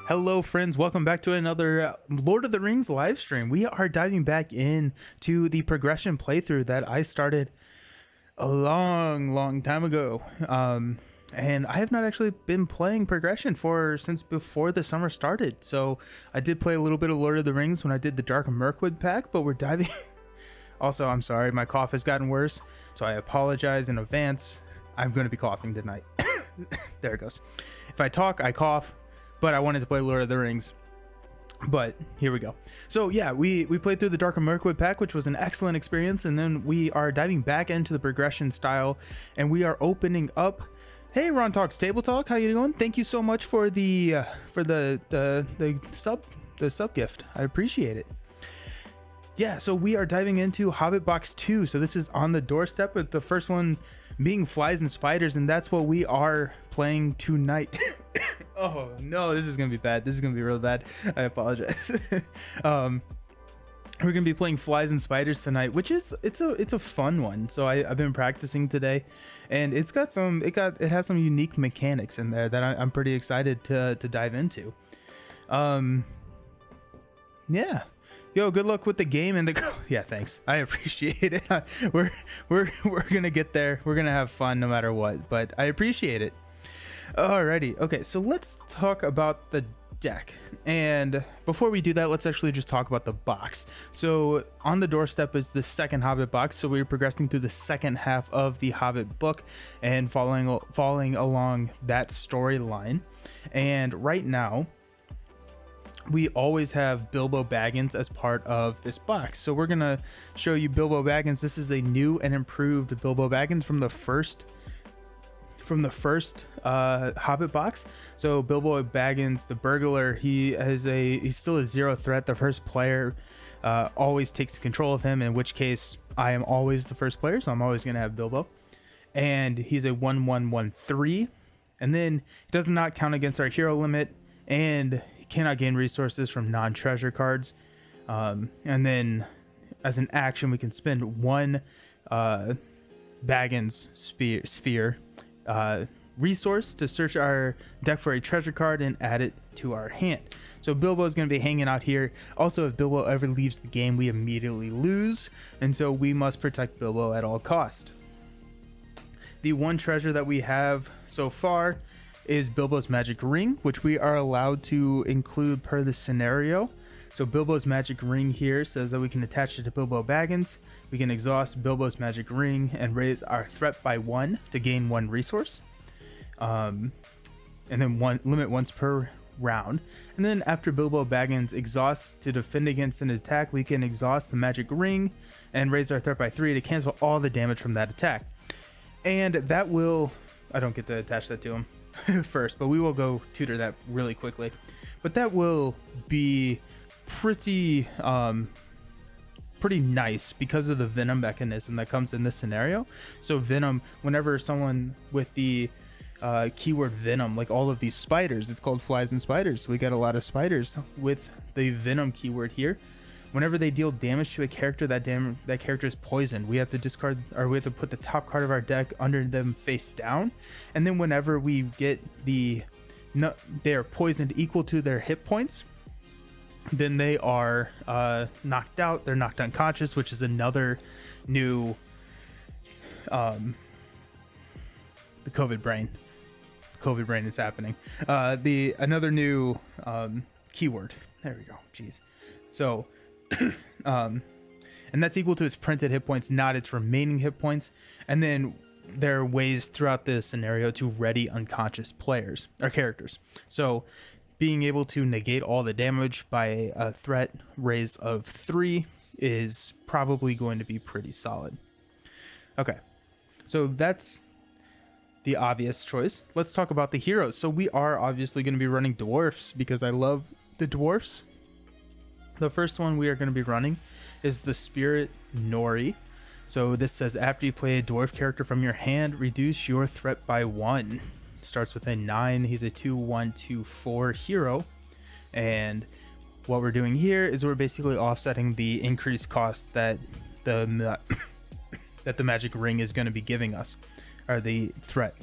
Hello, friends. Welcome back to another Lord of the Rings live stream. We are diving back in to the progression playthrough that I started a long time ago. And I have not actually been playing progression since before the summer started. So I did play a little bit of Lord of the Rings when I did the Dark Mirkwood pack, but we're diving. Also, I'm sorry, my cough has gotten worse, so I apologize in advance. I'm going to be coughing tonight. There it goes. If I talk, I cough. But I wanted to play Lord of the Rings. But here we go. So yeah, we played through the Dark Mirkwood pack, which was an excellent experience, and then we are diving back into the progression style, and we are opening up. Hey, Ron Talks Table Talk, how you doing? Thank you so much for the sub gift. I appreciate it. Yeah, so we are diving into Hobbit Box 2. So this is on the doorstep, with the first one being Flies and Spiders, and that's what we are playing tonight. Oh no, this is gonna be bad. This is gonna be real bad. I apologize. We're gonna be playing Flies and Spiders tonight, which is it's a fun one. So I've been practicing today, and it has some unique mechanics in there that I'm pretty excited to dive into. Yeah. Yo, good luck with the game and the yeah, thanks. I appreciate it. We're gonna get there. We're gonna have fun no matter what, but I appreciate it. Alrighty, okay, so let's talk about the deck. And before we do that, let's actually just talk about the box. So on the doorstep is the second Hobbit box. So we're progressing through the second half of the Hobbit book and following along that storyline. And right now, we always have Bilbo Baggins as part of this box. So we're gonna show you Bilbo Baggins. This is a new and improved Bilbo Baggins from the first Hobbit box. So Bilbo Baggins, the burglar, he's still a zero threat. The first player always takes control of him, in which case I am always the first player, so I'm always gonna have Bilbo. And he's a 1/1/1/3, and then it does not count against our hero limit, and he cannot gain resources from non-treasure cards. And then as an action, we can spend one Baggins sphere resource to search our deck for a treasure card and add it to our hand. So Bilbo is going to be hanging out here. Also, if Bilbo ever leaves the game, we immediately lose, and so we must protect Bilbo at all cost. The one treasure that we have so far is Bilbo's magic ring, which we are allowed to include per the scenario. So Bilbo's magic ring here says that we can attach it to Bilbo Baggins. We can exhaust Bilbo's magic ring and raise our threat by 1 to gain 1 resource. And then limit once per round. And then after Bilbo Baggins exhausts to defend against an attack, we can exhaust the magic ring and raise our threat by 3 to cancel all the damage from that attack. And that will... I don't get to attach that to him first, but we will go tutor that really quickly. But that will be pretty nice because of the venom mechanism that comes in this scenario. So venom, whenever someone with the keyword venom, like all of these spiders, it's called Flies and Spiders, so we got a lot of spiders with the venom keyword here. Whenever they deal damage to a character, that character is poisoned. We have to discard, or we have to put the top card of our deck under them face down. And then whenever we get they are poisoned equal to their hit points, then they are knocked out. They're knocked unconscious, which is another new the COVID brain. COVID brain is happening. Another new keyword. There we go. Jeez. So and that's equal to its printed hit points, not its remaining hit points. And then there are ways throughout the scenario to ready unconscious players or characters. So being able to negate all the damage by a threat raise of 3 is probably going to be pretty solid. Okay, so that's the obvious choice. Let's talk about the heroes. So we are obviously going to be running dwarfs because I love the dwarfs. The first one we are going to be running is the Spirit Nori. So this says after you play a dwarf character from your hand, reduce your threat by 1. Starts with a 9. He's a 2/1/2/4 hero, and what we're doing here is we're basically offsetting the increased cost that the magic ring is going to be giving us, or the threat.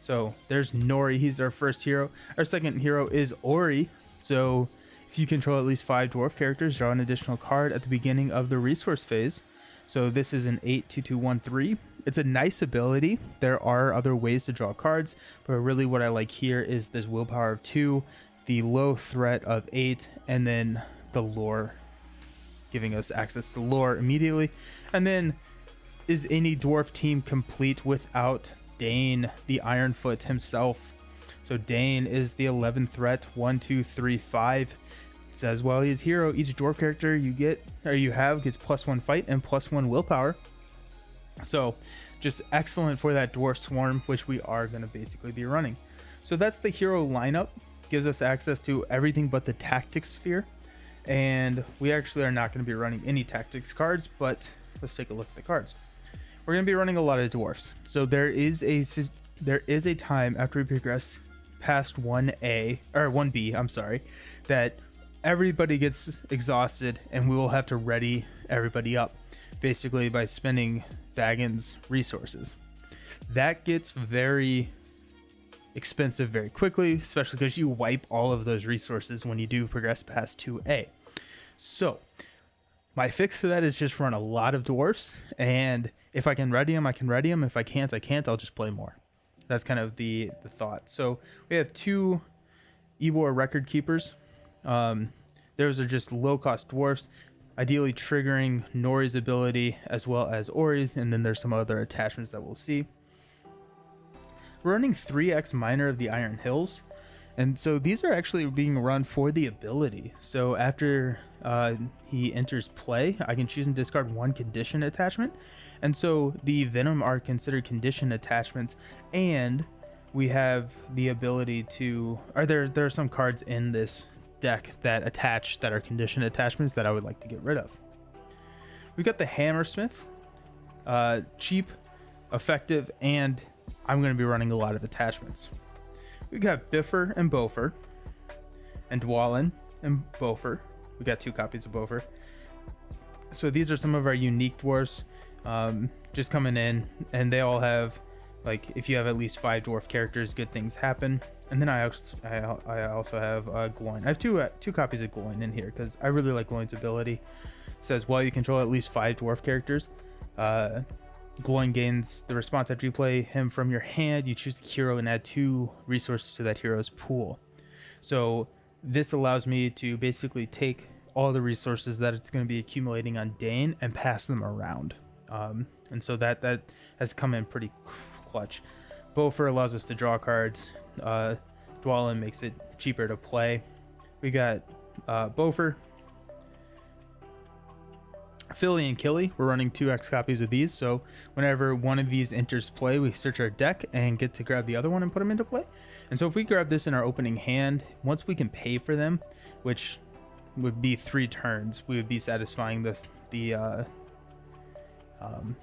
So there's Nori. He's our first hero. Our second hero is Ori. So if you control at least 5 dwarf characters, draw an additional card at the beginning of the resource phase. So this is an 8/2/2/1/3. It's a nice ability. There are other ways to draw cards, but really what I like here is this willpower of 2, the low threat of 8, and then the lore, giving us access to lore immediately. And then, is any dwarf team complete without Dane, the Ironfoot himself? So Dane is the 11th threat, 1, 2, 3, 5. It says while he is hero, each dwarf character you have gets +1 fight and +1 willpower. So just excellent for that dwarf swarm, which we are going to basically be running. So that's the hero lineup. Gives us access to everything but the tactics sphere. And we actually are not going to be running any tactics cards, but let's take a look at the cards. We're going to be running a lot of dwarfs. So there is a time after we progress past 1A or 1B, I'm sorry, that everybody gets exhausted and we will have to ready everybody up basically by spending Baggins resources. That gets very expensive very quickly, especially because you wipe all of those resources when you do progress past 2A. So my fix to that is just run a lot of dwarfs, and if I can ready them, I can ready them. If I can't, I can't. I'll just play more. That's kind of the thought. So we have 2 Ivor record keepers. Those are just low cost dwarfs, ideally triggering Nori's ability as well as Ori's, and then there's some other attachments that we'll see. We're running 3x Miner of the Iron Hills, and so these are actually being run for the ability. So after he enters play, I can choose and discard 1 condition attachment, and so the Venom are considered condition attachments, and we have the ability to, there are some cards in this deck that attach that are condition attachments that I would like to get rid of. We've got the Hammersmith, cheap, effective, and I'm going to be running a lot of attachments. We got Biffer and Bofer, and Dwalin and Bofer. We got 2 copies of Bofer. So these are some of our unique dwarfs just coming in, and they all have, like, if you have at least 5 dwarf characters, good things happen. And then I also have Gloin. I have two copies of Gloin in here because I really like Gloin's ability. It says while you control at least 5 dwarf characters, Gloin gains the response after you play him from your hand. You choose the hero and add 2 resources to that hero's pool. So this allows me to basically take all the resources that it's going to be accumulating on Dane and pass them around. And so that has come in pretty clutch. Bofer allows us to draw cards. Dwalin makes it cheaper to play. We got Bofer, Philly, and Killy. We're running 2x copies of these, so whenever one of these enters play, we search our deck and get to grab the other one and put them into play. And so if we grab this in our opening hand, once we can pay for them, which would be 3 turns, we would be satisfying the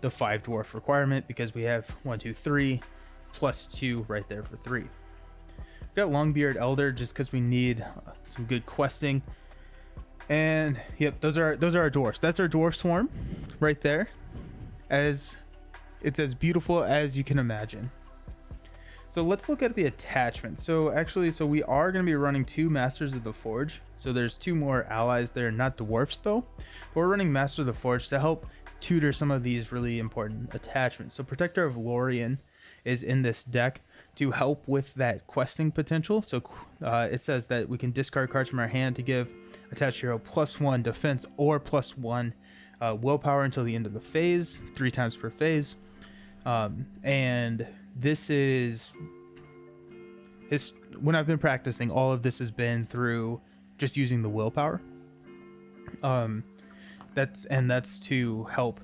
5 dwarf requirement because we have 1, 2, 3 plus 2 right there for 3. We've got Longbeard Elder just because we need some good questing. And yep, those are our dwarfs. That's our dwarf swarm right there. It's as beautiful as you can imagine. So let's look at the attachments. So we are going to be running 2 Masters of the Forge. So there's 2 more allies there, not dwarfs though. But we're running Master of the Forge to help tutor some of these really important attachments. So Protector of Lorien is in this deck to help with that questing potential. So it says that we can discard cards from our hand to give attached hero +1 defense or +1 willpower until the end of the phase, 3 times per phase. And this is when I've been practicing, all of this has been through just using the willpower. That's to help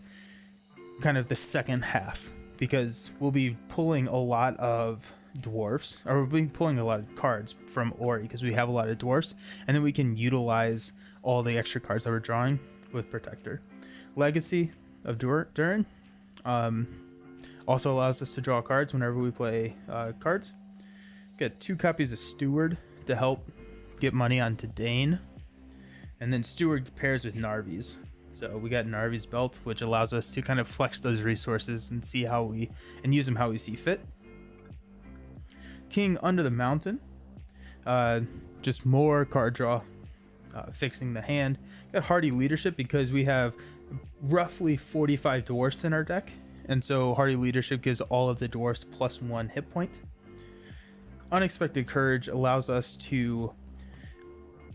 kind of the second half, because we'll be pulling a lot of dwarfs, or we'll be pulling a lot of cards from Ori because we have a lot of dwarfs, and then we can utilize all the extra cards that we're drawing with Protector. Legacy of Durin also allows us to draw cards whenever we play cards. Got 2 copies of Steward to help get money onto Dane, and then Steward pairs with Narvi's. So we got Narvi's Belt, which allows us to kind of flex those resources and use them how we see fit. King Under the Mountain. Just more card draw, fixing the hand. Got Hardy Leadership because we have roughly 45 dwarfs in our deck, and so Hardy Leadership gives all of the dwarfs +1 hit point. Unexpected Courage allows us to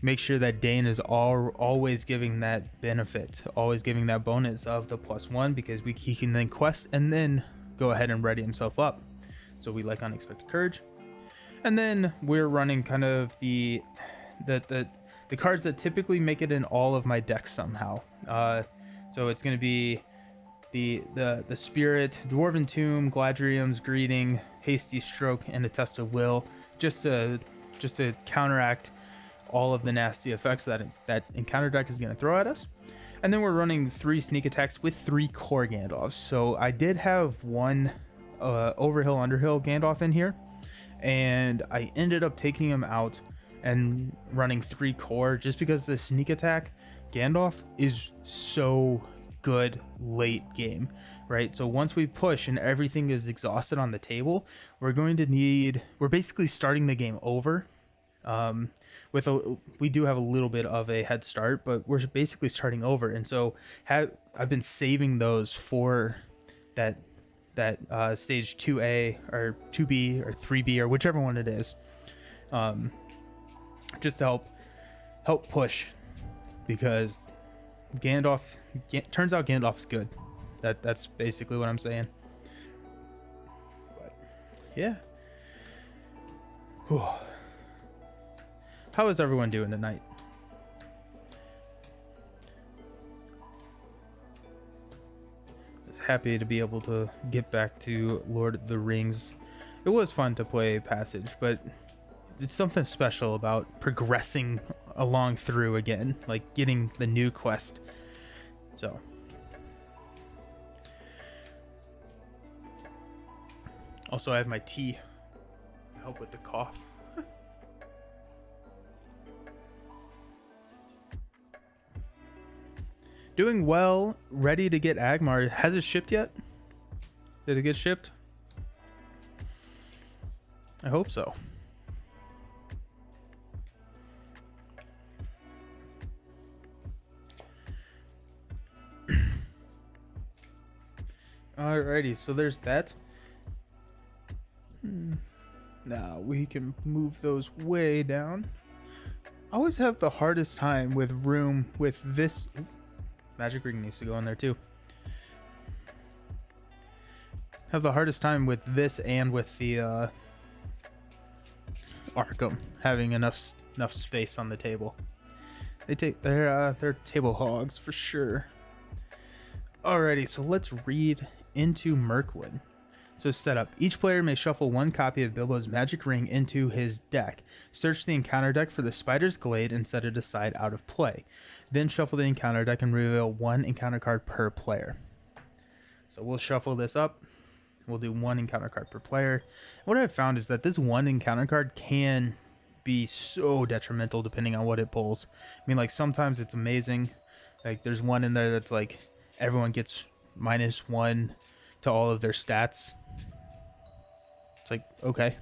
make sure that Dane is always giving that benefit, always giving that bonus of the +1, because he can then quest and then go ahead and ready himself up. So we like Unexpected Courage. And then we're running kind of the cards that typically make it in all of my decks somehow. So it's going to be the Spirit, Dwarven Tomb, Gladrium's Greeting, Hasty Stroke, and a Test of Will, just to counteract all of the nasty effects that Encounter deck is going to throw at us. And then we're running 3 sneak attacks with 3 core Gandalfs. So I did have one Overhill Underhill Gandalf in here, and I ended up taking him out and running 3 core just because the sneak attack Gandalf is so good late game, right? So once we push and everything is exhausted on the table, we're basically starting the game over. We do have a little bit of a head start, but we're basically starting over. And so I've been saving those for that stage 2A or 2B or 3B or whichever one it is, just to help push, because turns out Gandalf's good. That's basically what I'm saying. But yeah. Whew. How is everyone doing tonight? Just happy to be able to get back to Lord of the Rings. It was fun to play Passage, but it's something special about progressing along through again, like getting the new quest. So also I have my tea to help with the cough. Doing well, ready to get Agmar. Has it shipped yet? Did it get shipped? I hope so. Alrighty, so there's that. Now we can move those way down. I always have the hardest time with room with this. Magic Ring needs to go in there too. Have the hardest time with this and with the Arkham having enough space on the table. They're table hogs for sure. Alrighty, so let's read into Mirkwood. So setup. Each player may shuffle 1 copy of Bilbo's Magic Ring into his deck. Search the encounter deck for the Spider's Glade and set it aside out of play. Then shuffle the encounter deck and reveal 1 encounter card per player. So we'll shuffle this up. We'll do 1 encounter card per player. What I've found is that this 1 encounter card can be so detrimental depending on what it pulls. I mean, like, sometimes it's amazing. Like, there's one in there that's like everyone gets -1 to all of their stats. It's like, okay.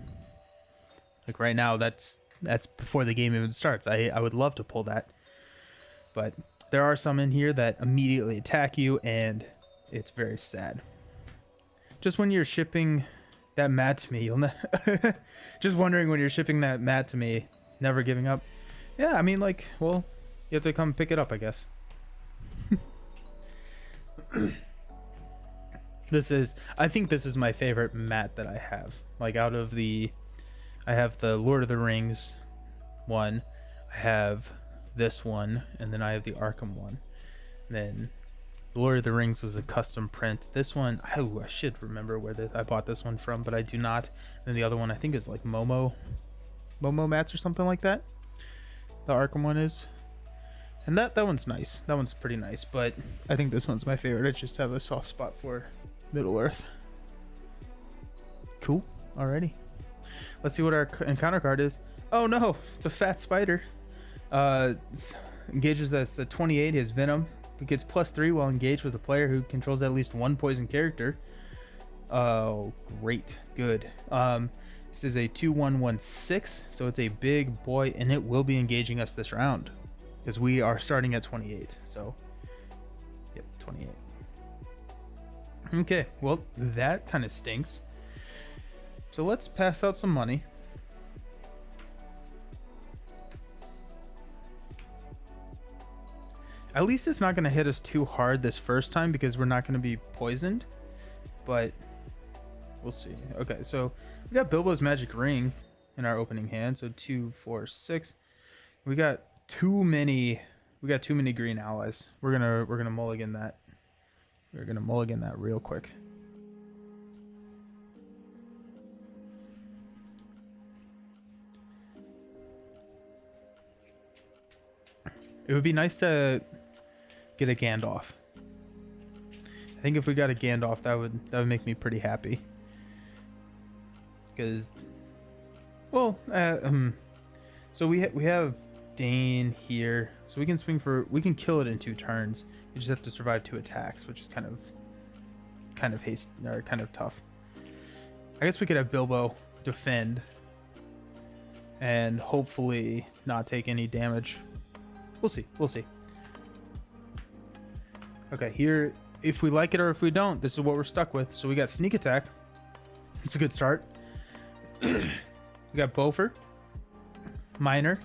Like right now, that's before the game even starts. I would love to pull that. But there are some in here that immediately attack you, and it's very sad. Just when you're shipping that mat to me, just wondering when you're shipping that mat to me, never giving up. Yeah, I mean, like, well, you have to come pick it up, I guess. I think this is my favorite mat that I have. Like, out of I have the Lord of the Rings one, I have this one, and then I have the Arkham one. And then the Lord of the Rings was a custom print. This one, I should remember where I bought this one from, but I do not. And then the other one I think is like Momo mats or something like that. The Arkham one is. And that one's nice. That one's pretty nice, but I think this one's my favorite. I just have a soft spot for Middle-earth. Cool. Alrighty. Let's see what our encounter card is. Oh no, it's a fat spider. Engages us at 28. His venom. It gets +3 while engaged with a player who controls at least 1 poison character. Oh, great. Good. This is a 2116, so it's a big boy, and it will be engaging us this round because we are starting at 28. So, yep, 28. Okay, well, that kind of stinks. So let's pass out some money. At least it's not going to hit us too hard this first time because we're not going to be poisoned. But we'll see. Okay, so we got Bilbo's Magic Ring in our opening hand. So 2, 4, 6. We got too many. We got too many green allies. We're gonna mulligan that. We're gonna mulligan that real quick. It would be nice to get a Gandalf. I think if we got a Gandalf, that would make me pretty happy. Because, well, so we have Dane here, so we can kill it in 2 turns. You just have to survive 2 attacks, which is kind of tough. I guess we could have Bilbo defend and hopefully not take any damage. We'll see. Okay, here, if we like it or if we don't, this is what we're stuck with. So we got Sneak Attack. It's a good start. We got Bofur. Minor.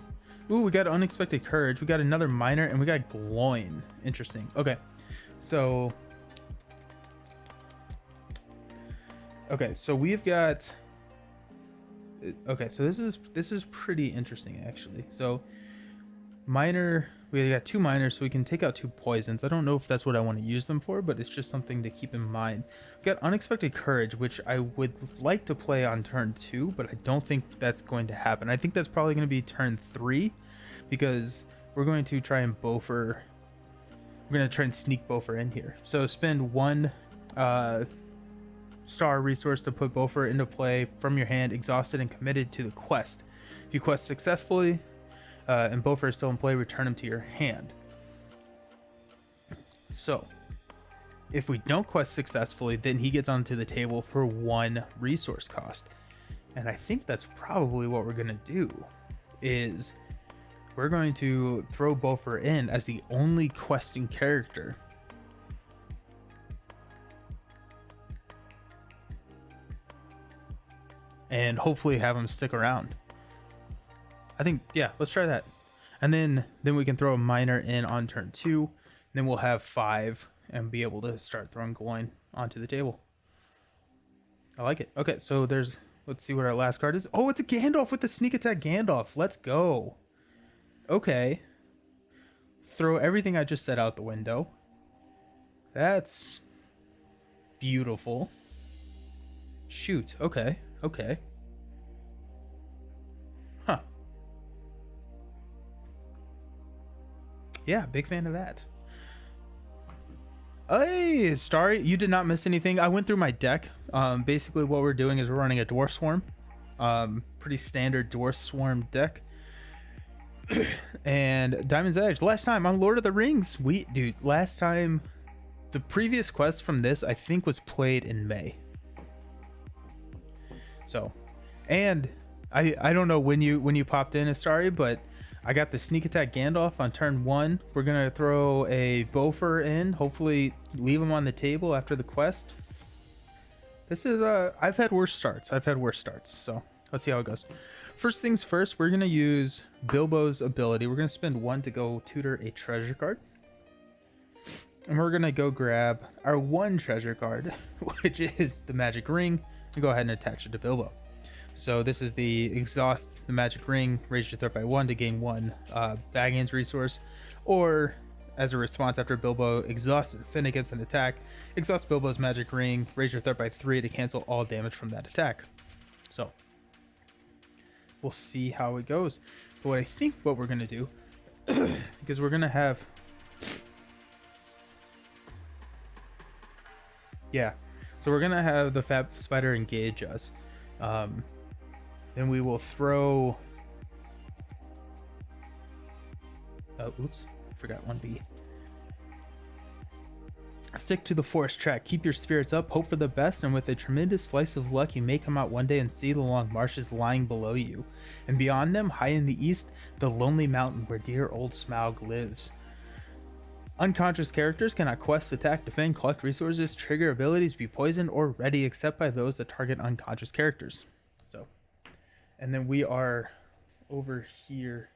Ooh, we got Unexpected Courage. We got another Minor, and we got Gloin. Interesting. Okay, so we've got. Okay, so this is pretty interesting actually. So Minor, we got 2 minors, so we can take out 2 poisons. I don't know if that's what I want to use them for, but it's just something to keep in mind. We got Unexpected Courage, which I would like to play on turn 2, but I don't think that's going to happen. I think that's probably going to be turn 3, because we're going to try and Bofur. We're going to try and sneak Bofur in here. So spend 1 star resource to put Bofur into play from your hand, exhausted and committed to the quest. If you quest successfully, and Bofur is still in play, return him to your hand. So, if we don't quest successfully, then he gets onto the table for 1 resource cost. And I think that's probably what we're going to do, is we're going to throw Bofur in as the only questing character. And hopefully have him stick around. I think, yeah, let's try that. And then we can throw a Minor in on turn 2. Then we'll have 5 and be able to start throwing Gloin onto the table. I like it. Okay, so let's see what our last card is. Oh, it's a Gandalf with the Sneak Attack Gandalf. Let's go. Okay. Throw everything I just said out the window. That's beautiful. Shoot. Okay. Huh. Yeah, big fan of that. Hey, Starry, you did not miss anything. I went through my deck. Basically what we're doing is we're running a Dwarf Swarm. Pretty standard Dwarf Swarm deck. And Diamond's Edge. Last time on Lord of the Rings, last time, the previous quest from this, I think, was played in May. So, and I don't know when you popped in, Astari, but I got the Sneak Attack Gandalf on turn 1. We're gonna throw a Bofur in, hopefully leave him on the table after the quest. This is I've had worse starts, so let's see how it goes. First things first, we're gonna use Bilbo's ability. We're gonna spend 1 to go tutor a treasure card, and we're gonna go grab our 1 treasure card, which is the Magic Ring, and go ahead and attach it to Bilbo. So this is the exhaust the Magic Ring, raise your threat by 1 to gain 1 Baggins resource, or as a response after Bilbo exhausts defend against an attack, exhaust Bilbo's Magic Ring, raise your threat by 3 to cancel all damage from that attack. So we'll see how it goes. But what I think what we're gonna do, because we're gonna have, so we're gonna have the Fab Spider engage us. Then we will throw. Oh, oops, forgot 1B. Stick to the forest track, keep your spirits up, hope for the best, and with a tremendous slice of luck, you may come out one day and see the long marshes lying below you. And beyond them, high in the east, the lonely mountain where dear old Smaug lives. Unconscious characters cannot quest, attack, defend, collect resources, trigger abilities, be poisoned, or ready except by those that target unconscious characters. So, and then we are over here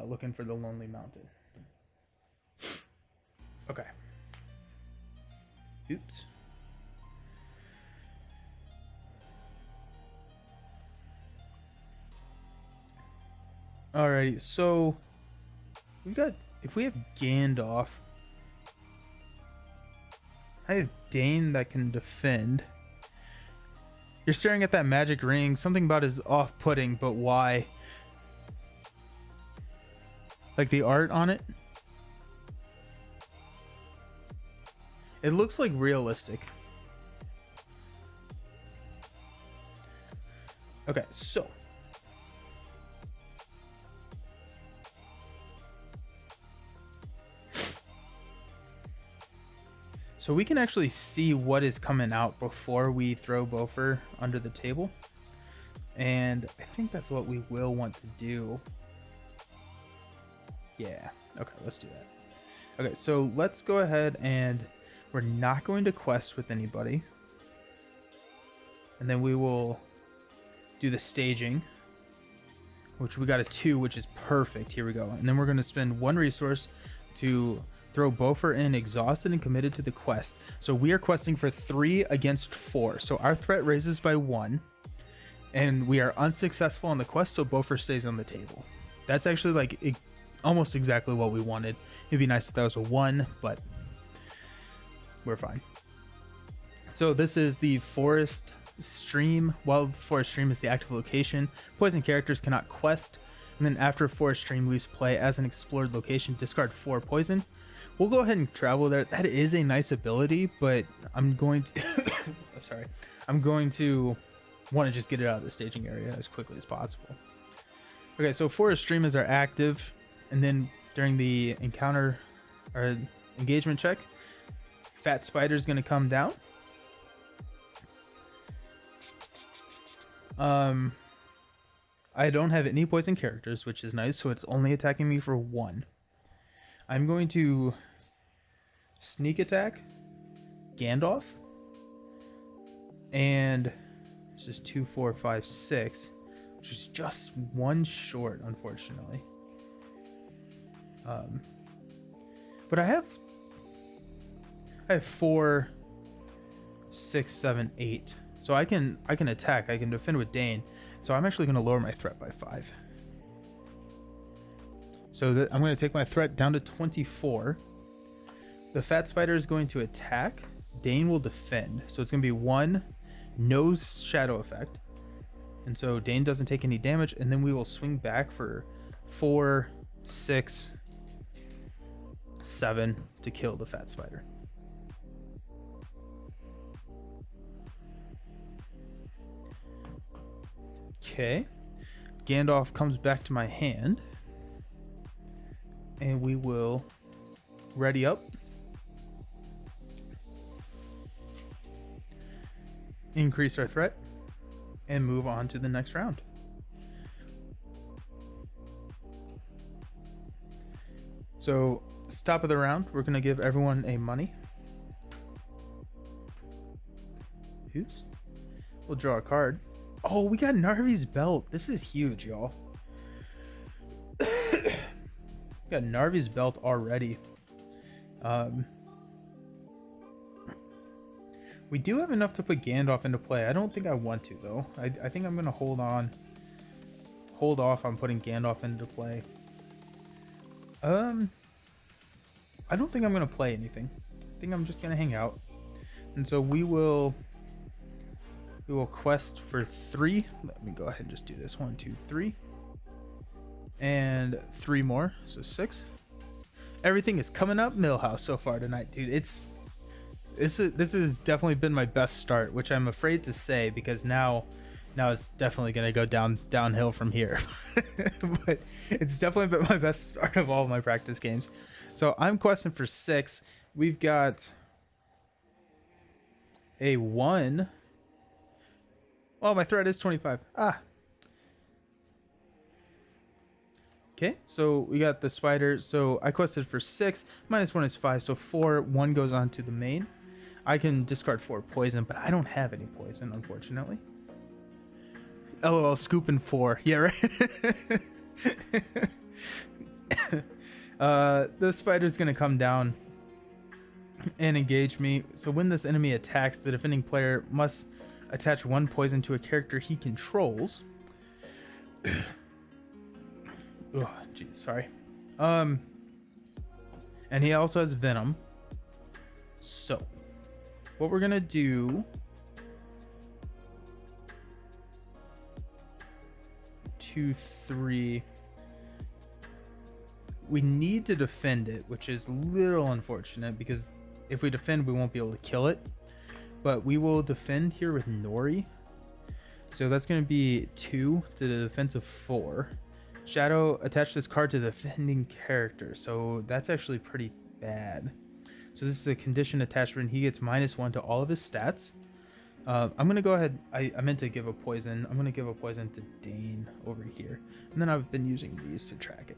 looking for the lonely mountain. Okay. Oops. Alrighty, so we've got, if we have Gandalf, I have Dane that can defend. You're staring at that magic ring. Something about it is off-putting, but why? Like the art on it? It looks like realistic. Okay, so we can actually see what is coming out before we throw Bofur under the table. And I think that's what we will want to do. Yeah, okay, let's do that. Okay, so let's go ahead and we're not going to quest with anybody. And then we will do the staging, which we got a 2, which is perfect. Here we go. And then we're going to spend 1 resource to throw Bofur in, exhausted and committed to the quest. So we are questing for 3 against 4. So our threat raises by 1. And we are unsuccessful on the quest, so Bofur stays on the table. That's actually like almost exactly what we wanted. It'd be nice if that was a 1, but we're fine. So this is the forest stream. Wild forest stream is the active location. Poison characters cannot quest. And then after forest stream leaves play as an explored location, discard 4 poison. We'll go ahead and travel there. That is a nice ability, but I'm going to sorry. I'm going to want to just get it out of the staging area as quickly as possible. Okay, so forest stream is our active, and then during the encounter or engagement check, Fat Spider is going to come down. I don't have any poison characters, which is nice, so it's only attacking me for 1. I'm going to sneak attack Gandalf, and this is 2, 4, 5, 6, which is just 1 short, unfortunately. But I have 4, 6, 7, 8, so I can attack. I can defend with Dane. So I'm actually going to lower my threat by 5. So I'm going to take my threat down to 24. The Fat Spider is going to attack. Dane will defend. So it's going to be 1, no shadow effect. And so Dane doesn't take any damage. And then we will swing back for 4, 6, 7 to kill the Fat Spider. Okay. Gandalf comes back to my hand. And we will ready up. Increase our threat. And move on to the next round. So, top of the round, we're going to give everyone a money. Oops. We'll draw a card. Oh, we got Narvi's belt. This is huge, y'all. Got Narvi's belt already. We do have enough to put Gandalf into play. I don't think I want to, though. I think I'm going to hold off on putting Gandalf into play. I don't think I'm going to play anything. I think I'm just going to hang out. And so we will quest for 3. Let me go ahead and just do this. 1, 2, 3. And 3 more, so 6. Everything is coming up Millhouse so far tonight, dude. This has definitely been my best start, which I'm afraid to say because now it's definitely gonna go downhill from here. But it's definitely been my best start of all of my practice games. So I'm questing for 6. We've got a 1. Oh, my threat is 25. Ah. Okay, so we got the spider. So I quested for 6. -1 is 5. So 4. 1 goes on to the main. I can discard 4 poison, but I don't have any poison, unfortunately. LOL, scooping 4. Yeah, right. The spider's gonna come down and engage me. So when this enemy attacks, the defending player must attach 1 poison to a character he controls. Oh, geez, sorry. And he also has venom. So what we're gonna do, 2, 3. We need to defend it, which is a little unfortunate because if we defend, we won't be able to kill it. But we will defend here with Nori. So that's going to be 2 to the defense of 4. Shadow, attach this card to the defending character. So that's actually pretty bad. So this is a condition attachment. He gets -1 to all of his stats. I'm going to go ahead. I meant to give a poison. I'm going to give a poison to Dane over here. And then I've been using these to track it.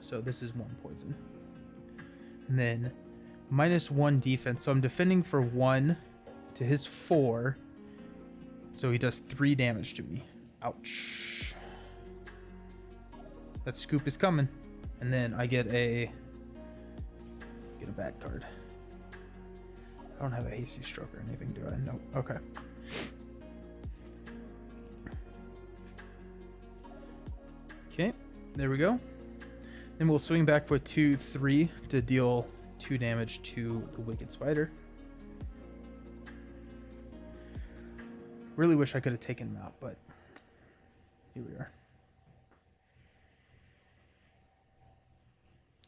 So this is 1 poison. And then -1 defense. So I'm defending for 1 to his 4. So he does 3 damage to me. Ouch. That scoop is coming. And then I get a bad card. I don't have a hasty stroke or anything, do I? No. Okay. Okay. There we go. Then we'll swing back with 2, 3 to deal 2 damage to the Wicked Spider. Really wish I could have taken him out, but here we are.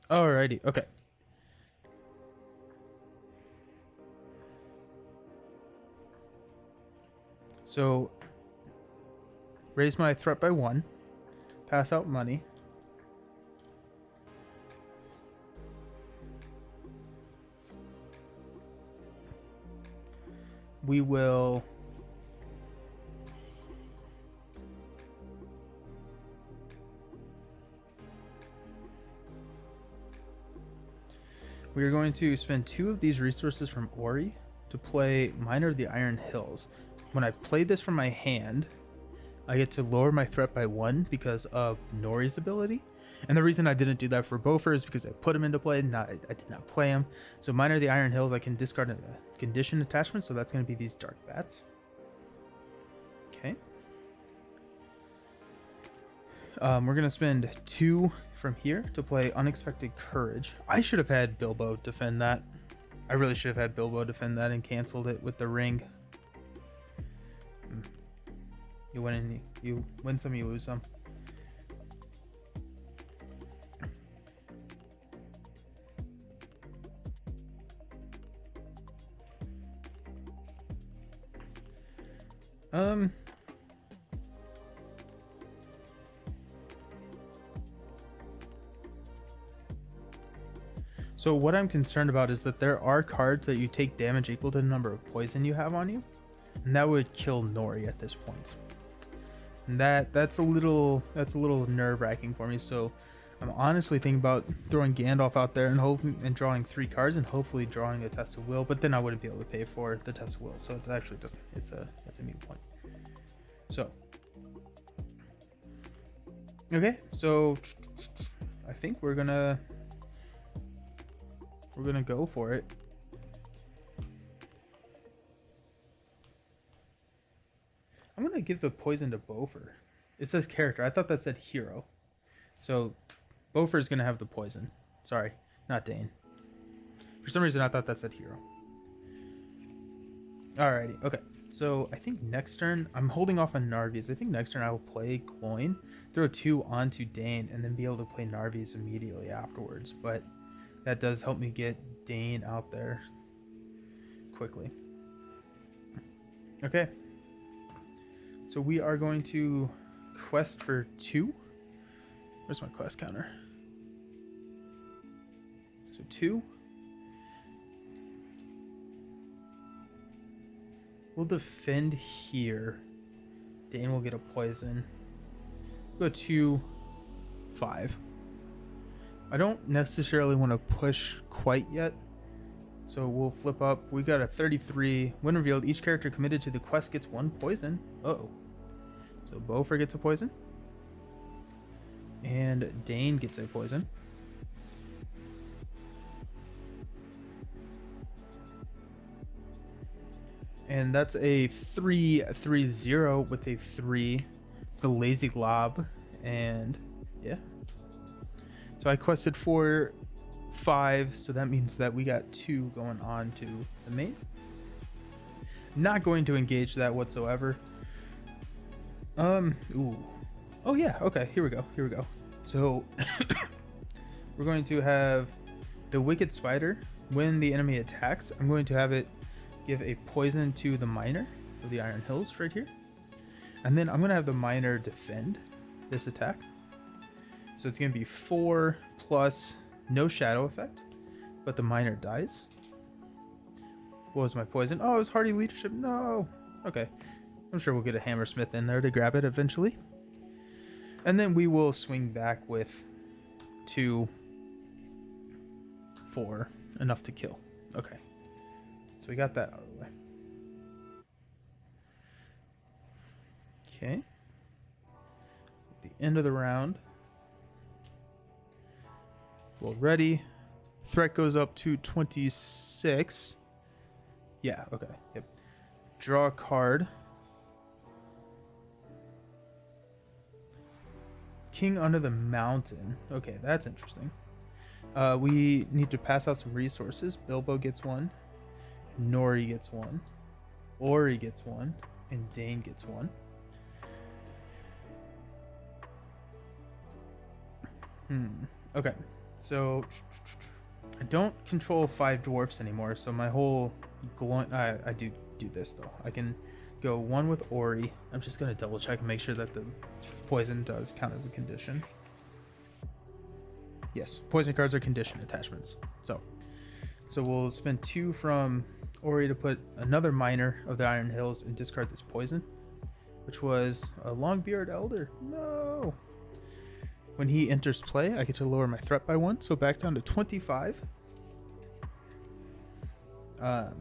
Alrighty, okay. So, raise my threat by 1, pass out money. We will we are going to spend 2 of these resources from Ori to play Miner of the Iron Hills. When I play this from my hand, I get to lower my threat by 1 because of Nori's ability. And the reason I didn't do that for Bofur is because I put him into play, I did not play him. So Miner of the Iron Hills, I can discard a condition attachment, so that's going to be these Dark Bats. Okay. We're going to spend 2 from here to play Unexpected Courage. I should have had Bilbo defend that. I really should have had Bilbo defend that and canceled it with the ring. You win some, you lose some. So what I'm concerned about is that there are cards that you take damage equal to the number of poison you have on you, and that would kill Nori at this point. And that's a little nerve-wracking for me. So I'm honestly thinking about throwing Gandalf out there and drawing 3 cards and hopefully drawing a Test of Will, but then I wouldn't be able to pay for the Test of Will, so it actually doesn't. It's a moot point. So okay, so I think we're gonna go for it. I'm gonna give the poison to Bofur. It says character. I thought that said hero. So Bofur is gonna have the poison. Sorry, not Dane. For some reason I thought that said hero. Alrighty, okay. So I think next turn, I'm holding off on Narvies. I think next turn I will play Cloyne, throw 2 onto Dane, and then be able to play Narvies immediately afterwards. But that does help me get Dane out there quickly. Okay. So we are going to quest for 2. Where's my quest counter? So 2. We'll defend here. Dane will get a poison. Go 2, 5. I don't necessarily want to push quite yet, so we'll flip up. We got a 33. When revealed, each character committed to the quest gets 1 poison. Uh-oh. So Beaufort gets a poison. And Dane gets a poison. And that's a 3-3-0 with a 3. It's the Lazy Glob. And yeah. So I quested for 5. So that means that we got 2 going on to the main. Not going to engage that whatsoever. Ooh. Oh yeah, okay, here we go. So we're going to have the Wicked Spider. When the enemy attacks, I'm going to have it give a poison to the Miner of the Iron Hills right here. And then I'm going to have the Miner defend this attack. So it's going to be 4 plus no shadow effect, but the Miner dies. What was my poison? Oh, it was Hardy Leadership. No. Okay. I'm sure we'll get a Hammersmith in there to grab it eventually. And then we will swing back with 2, 4, enough to kill. Okay. So we got that out of the way. Okay. At the end of the round. Well, ready. Threat goes up to 26. Yeah, okay. Yep. Draw a card. King Under the Mountain. Okay, that's interesting. We need to pass out some resources. Bilbo gets 1. Nori gets 1. Ori gets 1. And Dane gets 1. Okay, so I don't control 5 dwarfs anymore, so my whole I do this though. I can go 1 with Ori. I'm just gonna double check and make sure that the poison does count as a condition. Yes, poison cards are condition attachments. So we'll spend 2 from Ori to put another Miner of the Iron Hills and discard this poison, which was a Longbeard Elder. No. When he enters play, I get to lower my threat by 1, so back down to 25. Now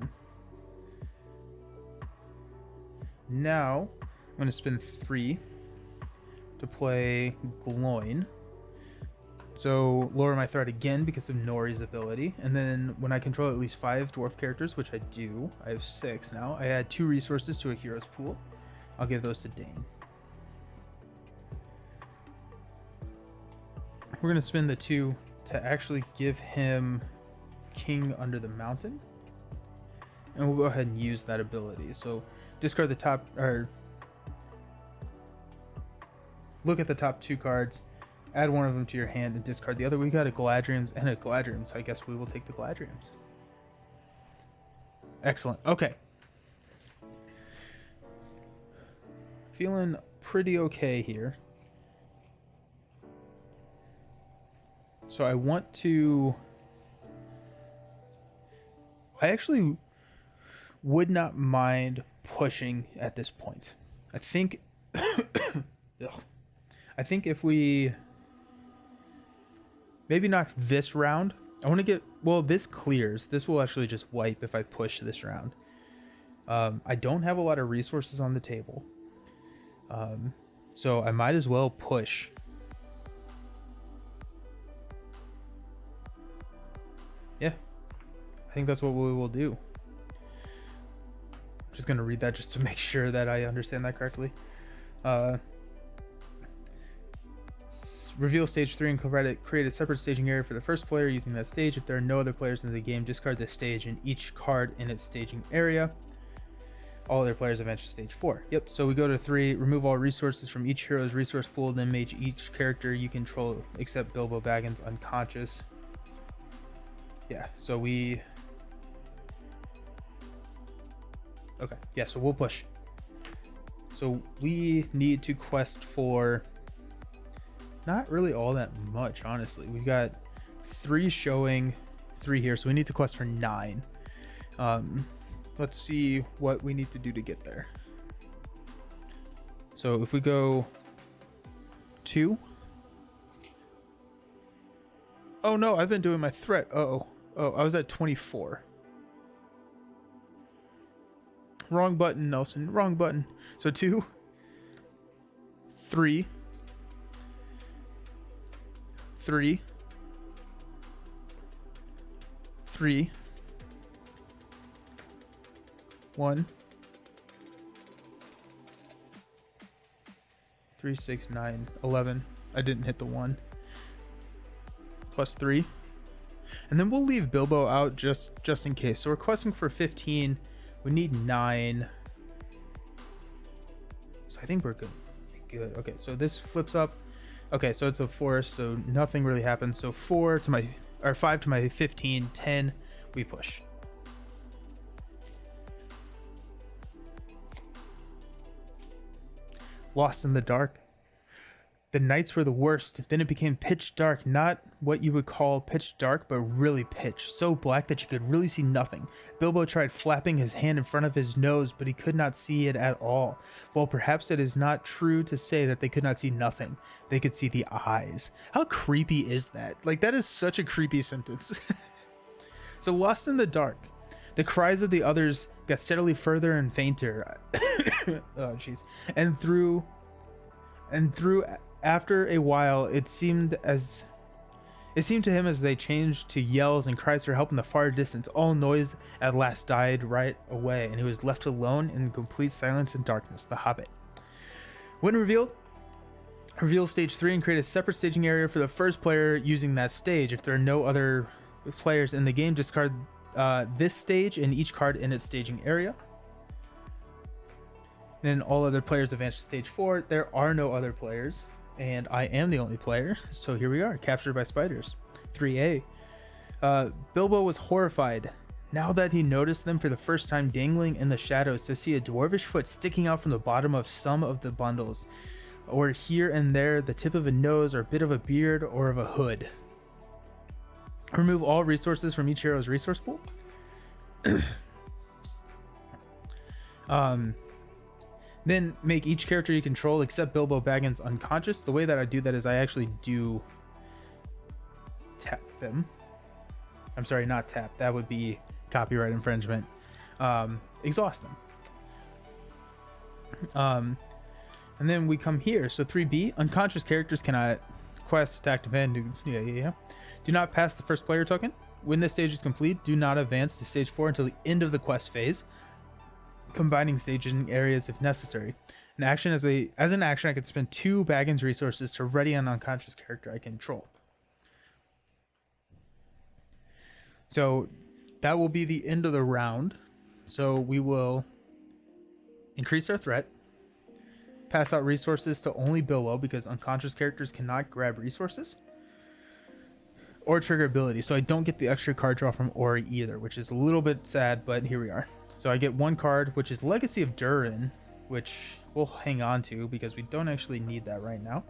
I'm going to spend 3 to play Gloin. So lower my threat again because of Nori's ability. And then when I control at least 5 dwarf characters, which I do, I have 6 now. I add 2 resources to a hero's pool. I'll give those to Dane. We're going to spend the 2 to actually give him King Under the Mountain. And we'll go ahead and use that ability. So discard the top, or look at the top 2 cards, add 1 of them to your hand and discard the other. We got a Galadriel's and a Galadriel, so I guess we will take the Galadriel's. Excellent. Okay. Feeling pretty okay here. So I want to... I actually would not mind pushing at this point. I think... I think if we... Maybe not this round. I want to get... Well, this clears. This will actually just wipe if I push this round. I don't have a lot of resources on the table. So I might as well push. Yeah. I think that's what we will do. I'm just going to read that just to make sure that I understand that correctly. Reveal stage 3 and create a separate staging area for the first player using that stage. If there are no other players in the game, discard this stage and each card in its staging area. All other players advance to stage 4. Yep, so we go to 3, remove all resources from each hero's resource pool, then make each character you control except Bilbo Baggins unconscious. Yeah, so we... Okay, yeah, so we'll push. So we need to quest for... Not really all that much, honestly. We've got 3 showing, 3 here, so we need to quest for 9. Let let's see what we need to do to get there. So if we go 2. Oh no, I've been doing my threat. Oh, I was at 24. Wrong button, Nelson. Wrong button. So 2, 3, 3, 3, 1, 3, 6, 9, 11. I didn't hit the 1. Plus 3. And then we'll leave Bilbo out just in case. So we're questing for 15. We need 9. So I think we're good. Okay, so this flips up. Okay, so it's a forest, so nothing really happens. So 5 to my 15, 10, we push. Lost in the dark. The nights were the worst. Then it became pitch dark, not what you would call pitch dark, but really pitch, so black that you could really see nothing. Bilbo tried flapping his hand in front of his nose, but he could not see it at all. Well, perhaps it is not true to say that they could not see nothing. They could see the eyes. How creepy is that? Like, that is such a creepy sentence. So lost in the dark. The cries of the others got steadily further and fainter. Oh, jeez. And through after a while, it seemed to him as they changed to yells and cries for help in the far distance. All noise at last died right away, and he was left alone in complete silence and darkness. The Hobbit. When reveal stage 3 and create a separate staging area for the first player using that stage. If there are no other players in the game, discard this stage and each card in its staging area. Then all other players advance to stage 4. There are no other players, and I am the only player, so here we are, captured by spiders. 3A. Bilbo was horrified now that he noticed them for the first time dangling in the shadows to see a dwarvish foot sticking out from the bottom of some of the bundles, or here and there the tip of a nose or a bit of a beard or of a hood. Remove all resources from each hero's resource pool. Then make each character you control except Bilbo Baggins unconscious. The way that I do that is I actually do tap them. I'm sorry, not tap. That would be copyright infringement. Exhaust them. And then we come here. So 3B, unconscious characters cannot quest, attack, defend. Yeah. Do not pass the first player token. When this stage is complete, do not advance to stage 4 until the end of the quest phase, combining staging areas if necessary. An action as an action, I could spend 2 Baggins resources to ready an unconscious character I control. So that will be the end of the round. So we will increase our threat, pass out resources to only Bilbo because unconscious characters cannot grab resources, or trigger ability. So I don't get the extra card draw from Ori either, which is a little bit sad, but here we are. So I get 1 card, which is Legacy of Durin, which we'll hang on to because we don't actually need that right now.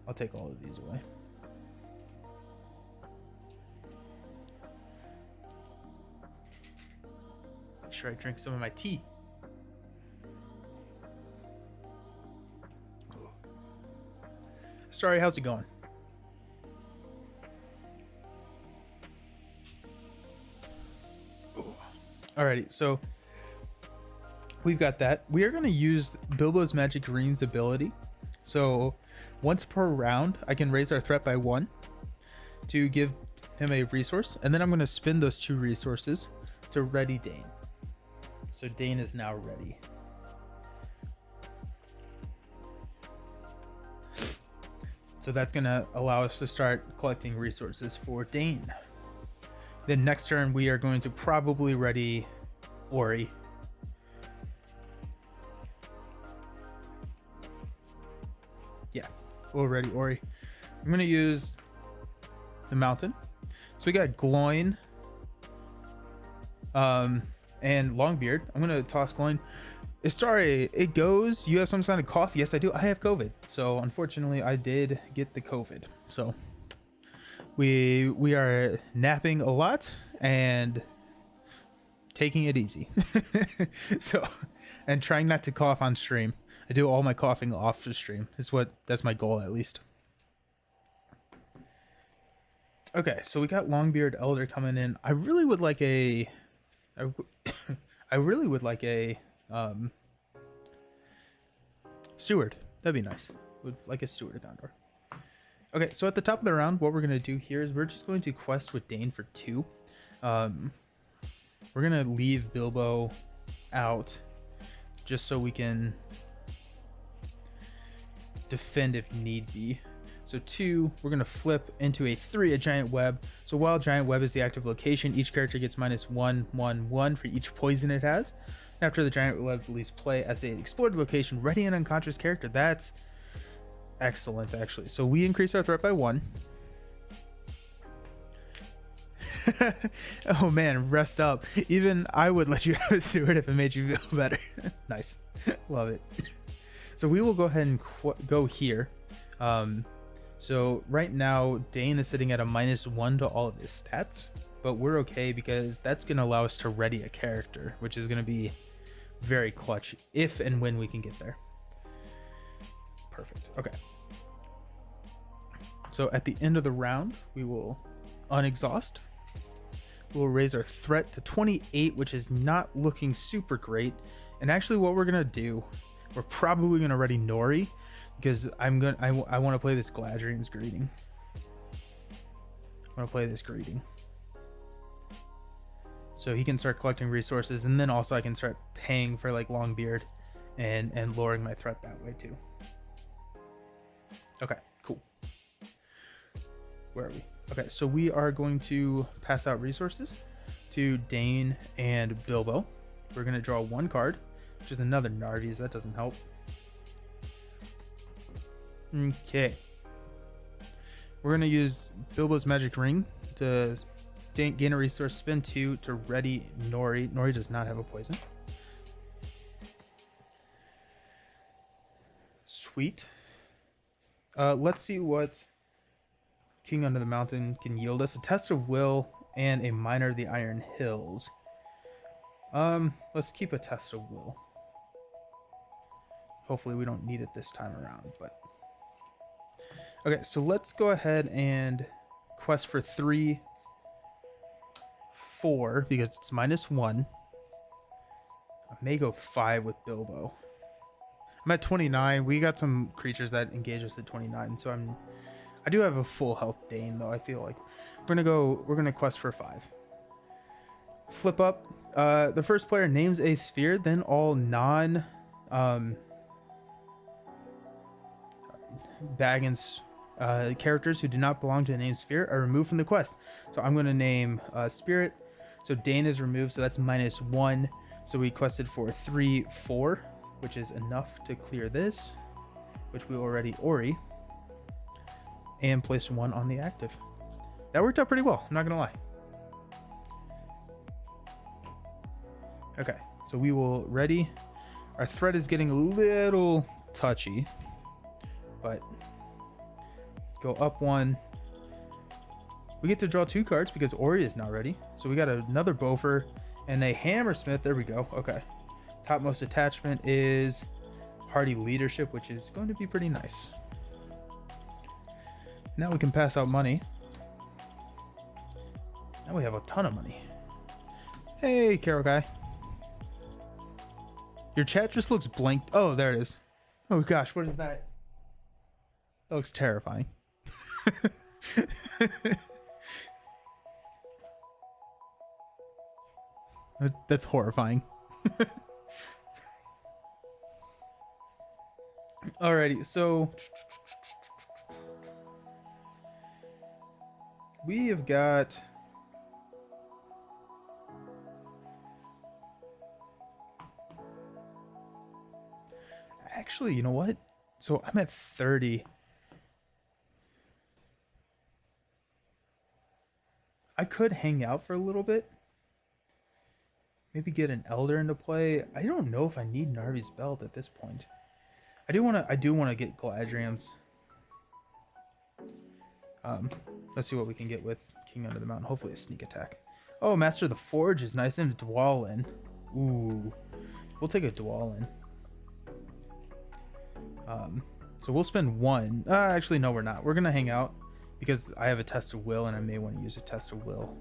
I'll take all of these away. Make sure I drink some of my tea. Sorry, how's it going? Alrighty, so we've got that. We are going to use Bilbo's Magic Green's ability. So once per round, I can raise our threat by 1 to give him a resource. And then I'm going to spend those 2 resources to ready Dane. So Dane is now ready. So that's going to allow us to start collecting resources for Dane. Then next turn, we are going to probably ready Ori. Yeah, we'll ready Ori. I'm going to use the mountain. So we got Gloin and Longbeard. I'm going to toss Gloin. Istari, it goes. You have some kind of cough? Yes, I do. I have COVID. So unfortunately, I did get the COVID. So We are napping a lot and taking it easy. So, and trying not to cough on stream. I do all my coughing off the stream. That's my goal at least. Okay, so we got Longbeard Elder coming in. I really would like a steward. That'd be nice. Would like a steward of Gondor. Okay, so at the top of the round, what we're gonna do here is we're just going to quest with Dane for 2. We're gonna leave Bilbo out just so we can defend if need be. So 2, we're gonna flip into a 3, a giant web. So while giant web is the active location, each character gets -1/1/1 for each poison it has. After the giant web leaves play as an explored location, ready an unconscious character. That's excellent, actually. So we increase our threat by 1. Oh man, rest up. Even I would let you have a steward if it made you feel better. Nice. Love it. So we will go ahead and go here. So right now, Dane is sitting at a -1 to all of his stats, but we're okay because that's going to allow us to ready a character, which is going to be very clutch if and when we can get there. Perfect. Okay. So at the end of the round, we will unexhaust. We'll raise our threat to 28, which is not looking super great. And actually what we're going to do, we're probably going to ready Nori because I want to play this Gladrian's Greeting. I want to play this Greeting. So he can start collecting resources, and then also I can start paying for like Longbeard and lowering my threat that way too. Okay, cool. Where are we? Okay, so we are going to pass out resources to Dane and Bilbo. We're going to draw 1 card, which is another Narvies. That doesn't help. Okay. We're going to use Bilbo's Magic Ring to gain a resource, spend 2 to ready Nori. Nori does not have a poison. Sweet. Let's see what King Under the Mountain can yield us. A Test of Will and a Miner of the Iron Hills. Let's keep a Test of Will. Hopefully we don't need it this time around, but okay, so let's go ahead and quest for 3, 4 because it's -1. I may go 5 with Bilbo. I'm at 29. We got some creatures that engage us at 29, so I do have a full health Dane though. I feel like we're gonna quest for 5. Flip up. The first player names a sphere, then all non Baggins characters who do not belong to the named sphere are removed from the quest. So I'm going to name Spirit. So Dane is removed, so that's -1. So we quested for 3, 4, which is enough to clear this, which we already Ori, and placed 1 on the active. That worked out pretty well, I'm not gonna lie. Okay, so we will ready. Our threat is getting a little touchy, but go up 1. We get to draw 2 cards because Ori is now ready. So we got another Bofer and a Hammersmith. There we go. Okay. Topmost attachment is Hardy Leadership, which is going to be pretty nice. Now we can pass out money. Now we have a ton of money. Hey, Karokai. Your chat just looks blank. Oh, there it is. Oh gosh, what is that? That looks terrifying. That's horrifying. Alrighty, so we have got actually, you know what? So I'm at 30. I could hang out for a little bit. Maybe get an Elder into play. I don't know if I need Narvi's Belt at this point. I do want to get Gladriam's. Let's see what we can get with King Under the Mountain. Hopefully a sneak attack. Oh, Master of the Forge is nice, and a Dwalin. Ooh, we'll take a Dwalin. So we'll spend one. Actually, no, we're not. We're gonna hang out because I have a Test of Will, and I may want to use a Test of Will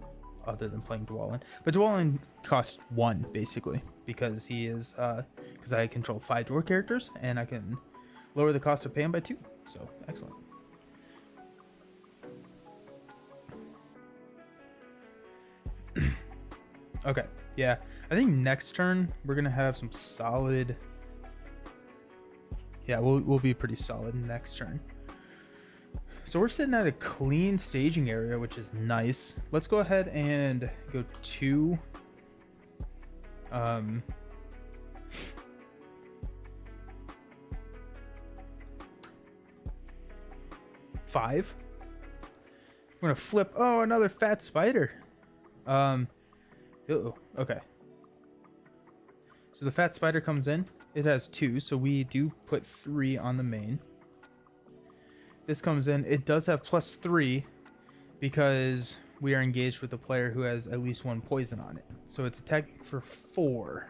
other than playing Dwalin. But Dwalin costs 1 basically because he is because I control 5 dwarf characters, and I can lower the cost of paying by 2. So excellent. Okay, yeah, I think next turn we're gonna have some solid. Yeah, we'll be pretty solid next turn. So we're sitting at a clean staging area, which is nice. Let's go ahead and go 2. 5. We're gonna flip. Oh, another fat spider. Okay. So the fat spider comes in. It has 2, so we do put 3 on the main. This comes in. It does have +3 because we are engaged with a player who has at least 1 poison on it. So it's attacking for 4.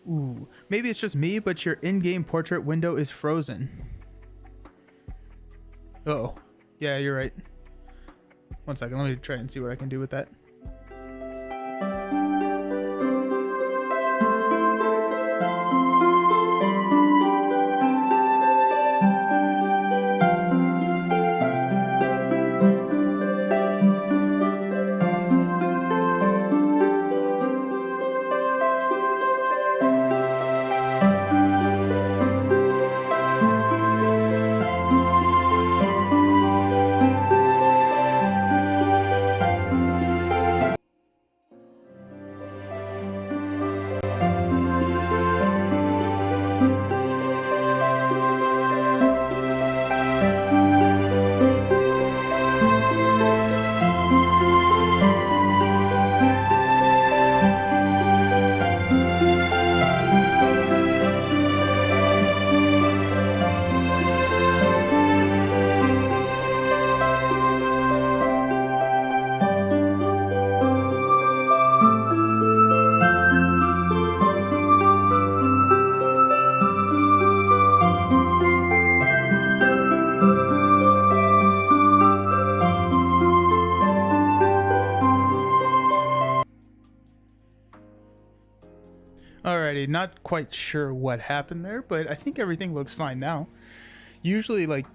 Ooh, maybe it's just me, but your in-game portrait window is frozen. Uh-oh. Yeah, you're right. 1 second, let me try and see what I can do with that. Alrighty, not quite sure what happened there, but I think everything looks fine now. Usually, like,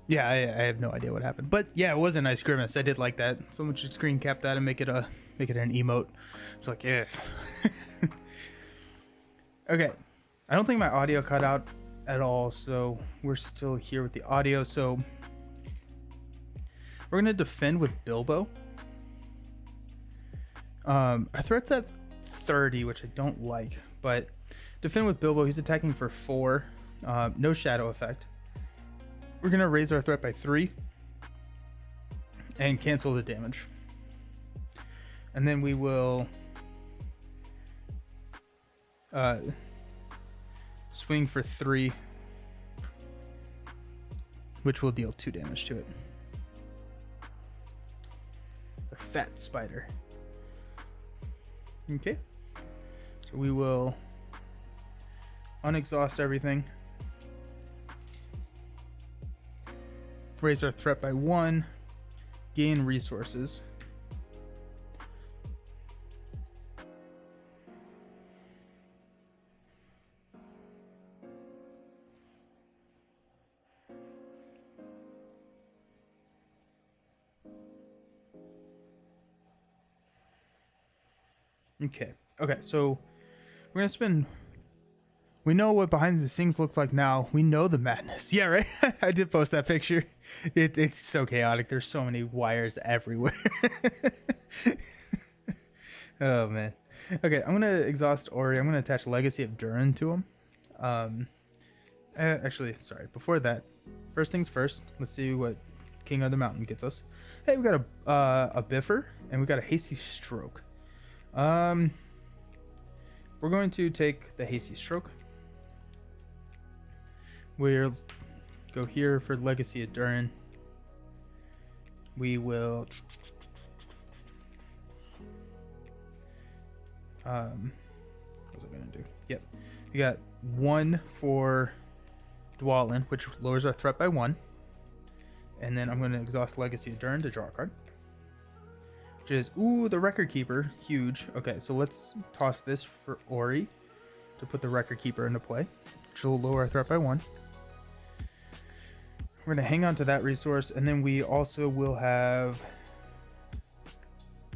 yeah, I have no idea what happened, but yeah, it was a nice grimace. I did like that. Someone should screen cap that and make it an emote. It's like, yeah. Okay, I don't think my audio cut out at all, so we're still here with the audio. So we're gonna defend with Bilbo. Our threat's at 30, which I don't like, but defend with Bilbo. He's attacking for 4. No shadow effect. We're gonna raise our threat by 3 and cancel the damage, and then we will swing for 3, which will deal 2 damage to it. The fat spider. Okay, so we will unexhaust everything, raise our threat by 1, gain resources. Okay, so we're gonna spend. We know what behind the scenes looks like now. We know the madness. Yeah, right. I did post that picture. It's so chaotic. There's so many wires everywhere. Oh man. Okay, I'm gonna exhaust Ori. I'm gonna attach Legacy of Durin to him. Actually, sorry. Before that, first things first. Let's see what King of the Mountain gets us. Hey, we got a Biffer and we got a Hasty Stroke. We're going to take the Hasty Stroke. We're go here for Legacy of Durin. We will what was I gonna do? Yep, we got 1 for Dwalin, which lowers our threat by 1, and then I'm going to exhaust Legacy of Durin to draw a card, which is the Record Keeper, huge. Okay, so let's toss this for Ori to put the Record Keeper into play, which will lower our threat by 1. We're going to hang on to that resource, and then we also will have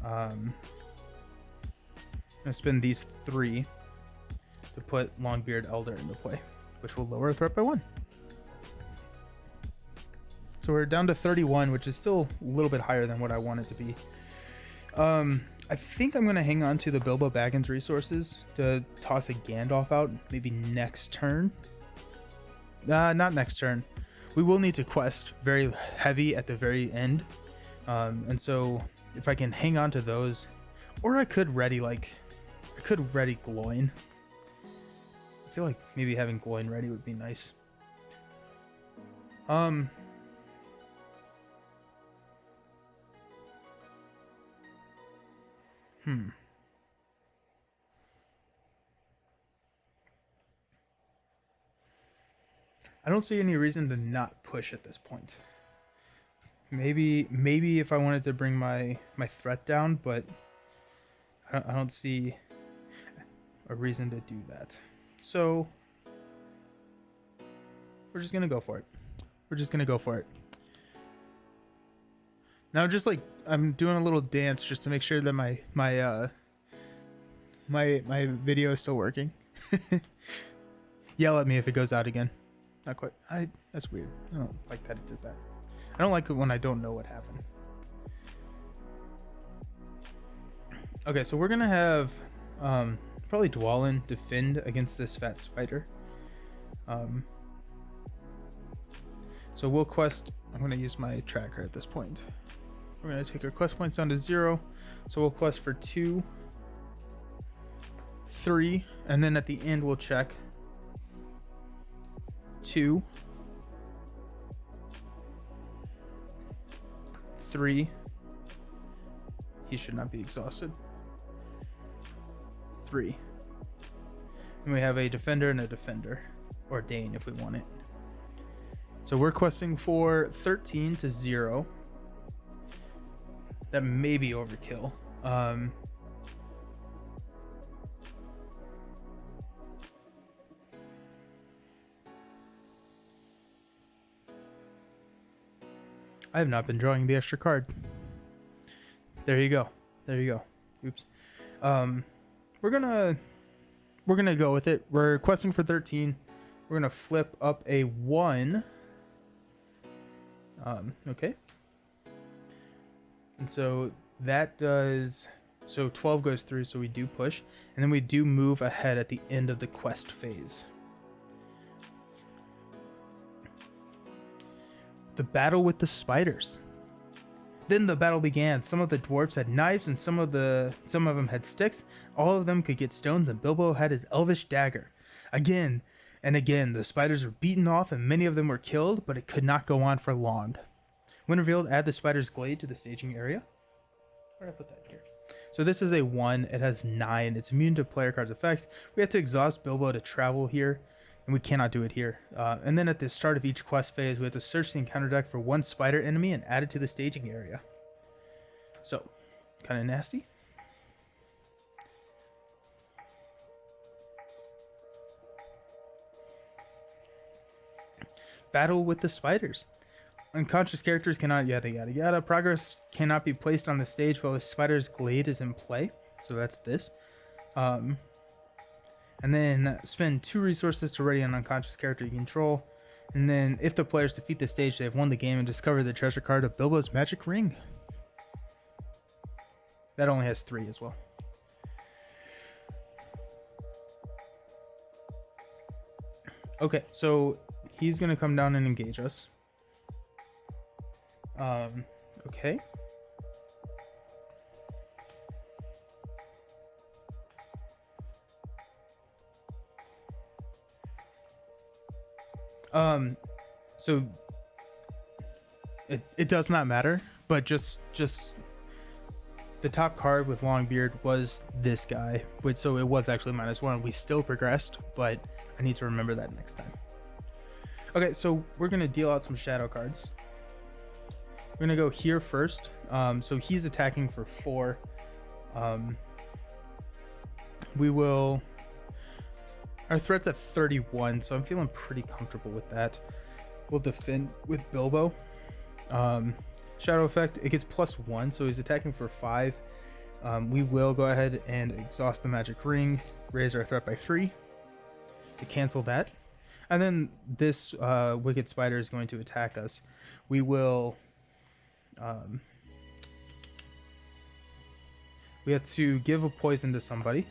I'm going to spend these 3 to put Longbeard Elder into play, which will lower our threat by 1. So we're down to 31, which is still a little bit higher than what I want it to be. I think I'm going to hang on to the Bilbo Baggins resources to toss a Gandalf out maybe next turn. Not next turn. We will need to quest very heavy at the very end. And so if I can hang on to those, or I could ready Gloin. I feel like maybe having Gloin ready would be nice. I don't see any reason to not push at this point. Maybe if I wanted to bring my threat down, but I don't see a reason to do that. So we're just gonna go for it. Now, just like I'm doing a little dance just to make sure that my video is still working. Yell at me if it goes out again. Not quite. That's weird. I don't like that it did that. I don't like it when I don't know what happened. Okay, so we're gonna have probably Dwalin defend against this fat spider. So we'll quest. I'm gonna use my tracker at this point. We're gonna take our quest points down to 0. So we'll quest for 2, 3, and then at the end we'll check 2, 3. He should not be exhausted. 3. And we have a defender and a defender, or Dane if we want it. So we're questing for 13 to 0. That may be overkill. I have not been drawing the extra card. There you go. Oops. We're gonna go with it. We're questing for 13. We're gonna flip up a 1. Okay. And so that does, so 12 goes through, so we do push, and then we do move ahead at the end of the quest phase. The battle with the spiders. Then the battle began. Some of the dwarves had knives and some of them had sticks. All of them could get stones, and Bilbo had his elvish dagger. Again and again, the spiders were beaten off and many of them were killed, but it could not go on for long. When revealed, add the spider's glade to the staging area. Where did I put that here? So this is a 1. It has 9. It's immune to player cards' effects. We have to exhaust Bilbo to travel here, and we cannot do it here. And then at the start of each quest phase, we have to search the encounter deck for 1 spider enemy and add it to the staging area. So, kind of nasty. Battle with the spiders. Unconscious characters cannot yada yada yada. Progress cannot be placed on the stage while the spider's glade is in play. So that's this. And then spend 2 resources to ready an unconscious character you control. And then if the players defeat the stage, they have won the game and discover the treasure card of Bilbo's magic ring. That only has 3 as well. Okay, so he's going to come down and engage us. Okay. So it does not matter, but just the top card with Longbeard was this guy, which so it was actually -1. We still progressed, but I need to remember that next time. Okay, so we're gonna deal out some shadow cards. We're gonna go here first. So he's attacking for 4. We will. Our threat's at 31, so I'm feeling pretty comfortable with that. We'll defend with Bilbo. Shadow effect, it gets +1, so he's attacking for 5. We will go ahead and exhaust the magic ring, raise our threat by 3 to cancel that. And then this wicked spider is going to attack us. We will we have to give a poison to somebody.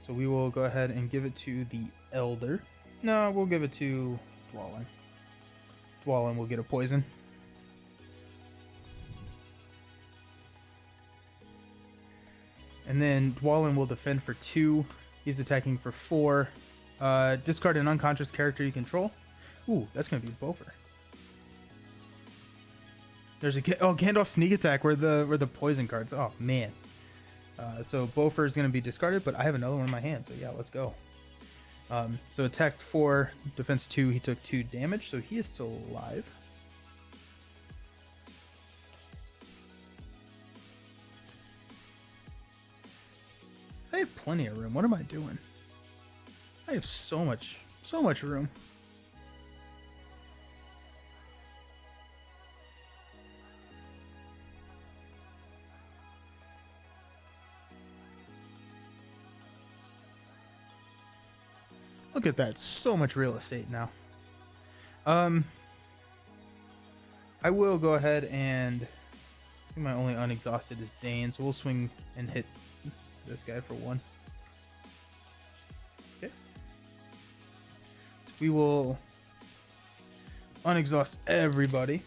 So we will go ahead and give it to the Elder. No, we'll give it to Dwalin. Dwalin will get a poison. And then Dwalin will defend for 2. He's attacking for 4. Discard an unconscious character you control. Ooh, that's going to be Bofer. There's a Gandalf sneak attack where the poison cards. Oh man. So Bofer is going to be discarded, but I have another one in my hand. So yeah, let's go. So attacked 4, defense 2. He took 2 damage, so he is still alive. I have plenty of room. What am I doing? I have so much room. Look at that, so much real estate now. I will go ahead and I think my only unexhausted is Dane, so we'll swing and hit this guy for 1. Okay. We will unexhaust everybody.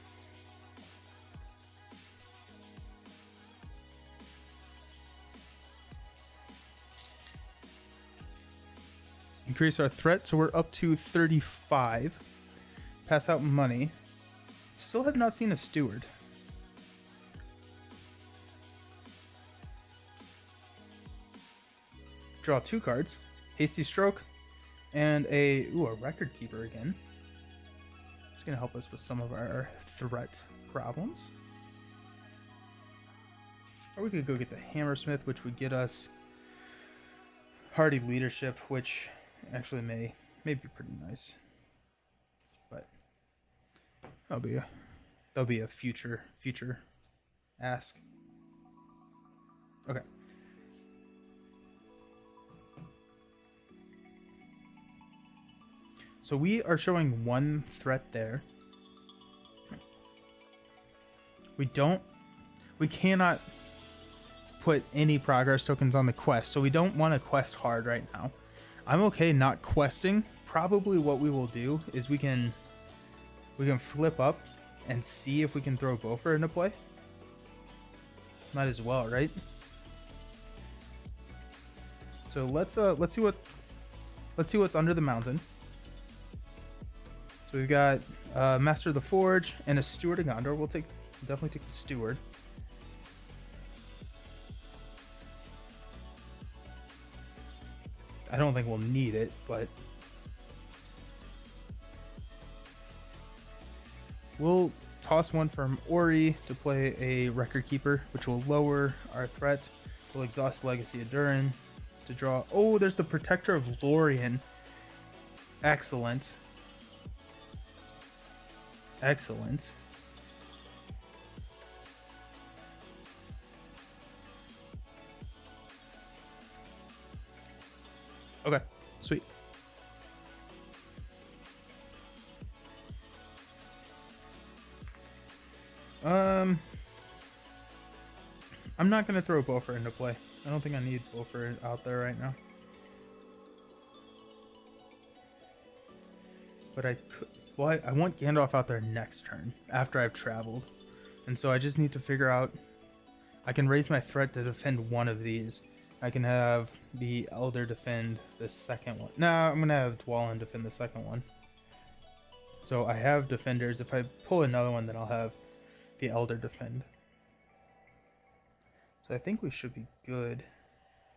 Increase our threat, so we're up to 35. Pass out money. Still have not seen a steward. Draw 2 cards. Hasty Stroke and a record keeper again. It's going to help us with some of our threat problems. Or we could go get the Hammersmith, which would get us Hardy Leadership, which actually may be pretty nice. But that'll be a future ask. Okay. So we are showing 1 threat there. We cannot put any progress tokens on the quest, so we don't want to quest hard right now. I'm okay not questing. Probably what we will do is we can flip up and see if we can throw Bofer into play. Might as well, right? So let's see what's under the mountain. So we've got Master of the Forge and a Steward of Gondor. We'll definitely take the Steward. I don't think we'll need it, but we'll toss 1 from Ori to play a Record Keeper, which will lower our threat. We'll exhaust Legacy of Durin to draw. Oh, there's the Protector of Lorien. Excellent. Excellent. Okay, sweet. I'm not gonna throw Bofer into play. I don't think I need Bofer out there right now. But I could. Well, I want Gandalf out there next turn after I've traveled, and so I just need to figure out. I can raise my threat to defend 1 of these. I can have the Elder defend the second one. No, I'm gonna have Dwalin defend the second one. So I have defenders. If I pull another one, then I'll have the Elder defend. So I think we should be good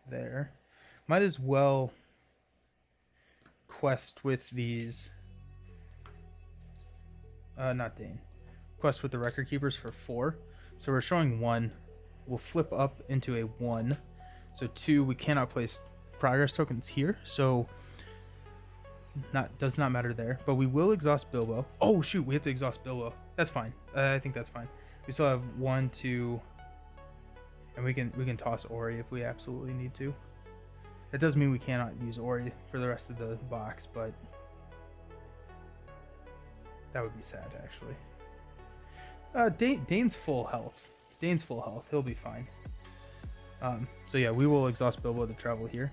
there. Might as well quest with these. Not Dane. Quest with the Record Keepers for 4. So we're showing 1. We'll flip up into a 1. So 2, we cannot place progress tokens here. So does not matter there. But we will exhaust Bilbo. Oh shoot, we have to exhaust Bilbo. That's fine. I think that's fine. We still have 1, 2, and we can toss Ori if we absolutely need to. That does mean we cannot use Ori for the rest of the box, but that would be sad, actually. Dane's full health. Dane's full health. He'll be fine. So yeah, we will exhaust Bilbo to travel here.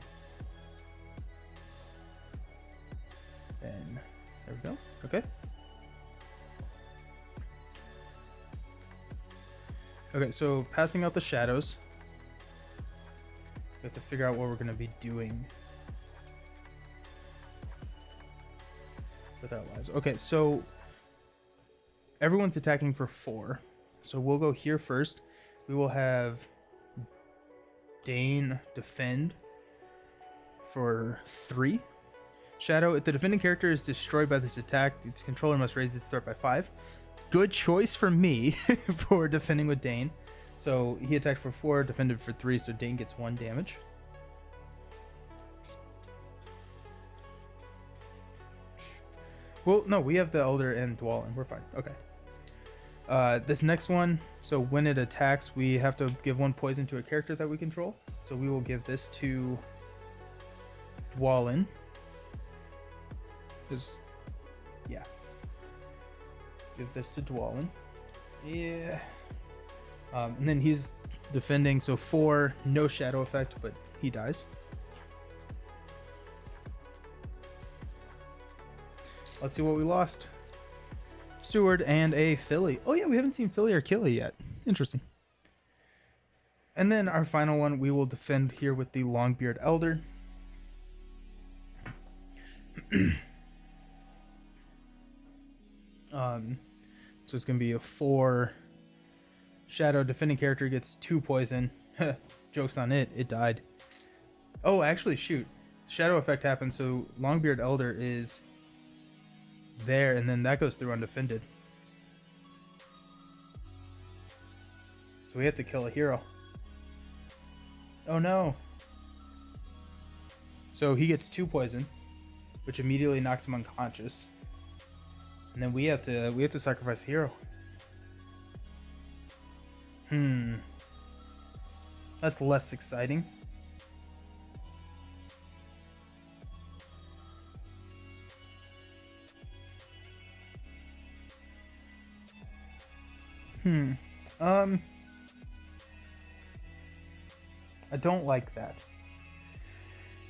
And there we go. Okay. Okay, so passing out the shadows. We have to figure out what we're going to be doing with our lives. Okay, so everyone's attacking for 4. So we'll go here first. We will have Dane defend for 3. Shadow, if the defending character is destroyed by this attack, its controller must raise its threat by 5. Good choice for me for defending with Dane. So he attacked for 4, defended for 3, so Dane gets 1 damage. Well, no, we have the Elder and Dwalin. We're fine. Okay. This next one, so when it attacks, we have to give 1 poison to a character that we control. So we will give this to Dwalin. Yeah. Give this to Dwalin. Yeah. And then he's defending, so 4, no shadow effect, but he dies. Let's see what we lost. Steward and a Philly. Oh yeah, we haven't seen Philly or Killy yet. Interesting. And then our final one, we will defend here with the Longbeard Elder. So it's going to be a 4 shadow. Defending character gets 2 poison. Joke's on it. It died. Oh, actually, shoot. Shadow effect happens, so Longbeard Elder is there, and then that goes through undefended. So we have to kill a hero. Oh no. So he gets 2 poison, which immediately knocks him unconscious. And then we have to sacrifice a hero. That's less exciting. I don't like that.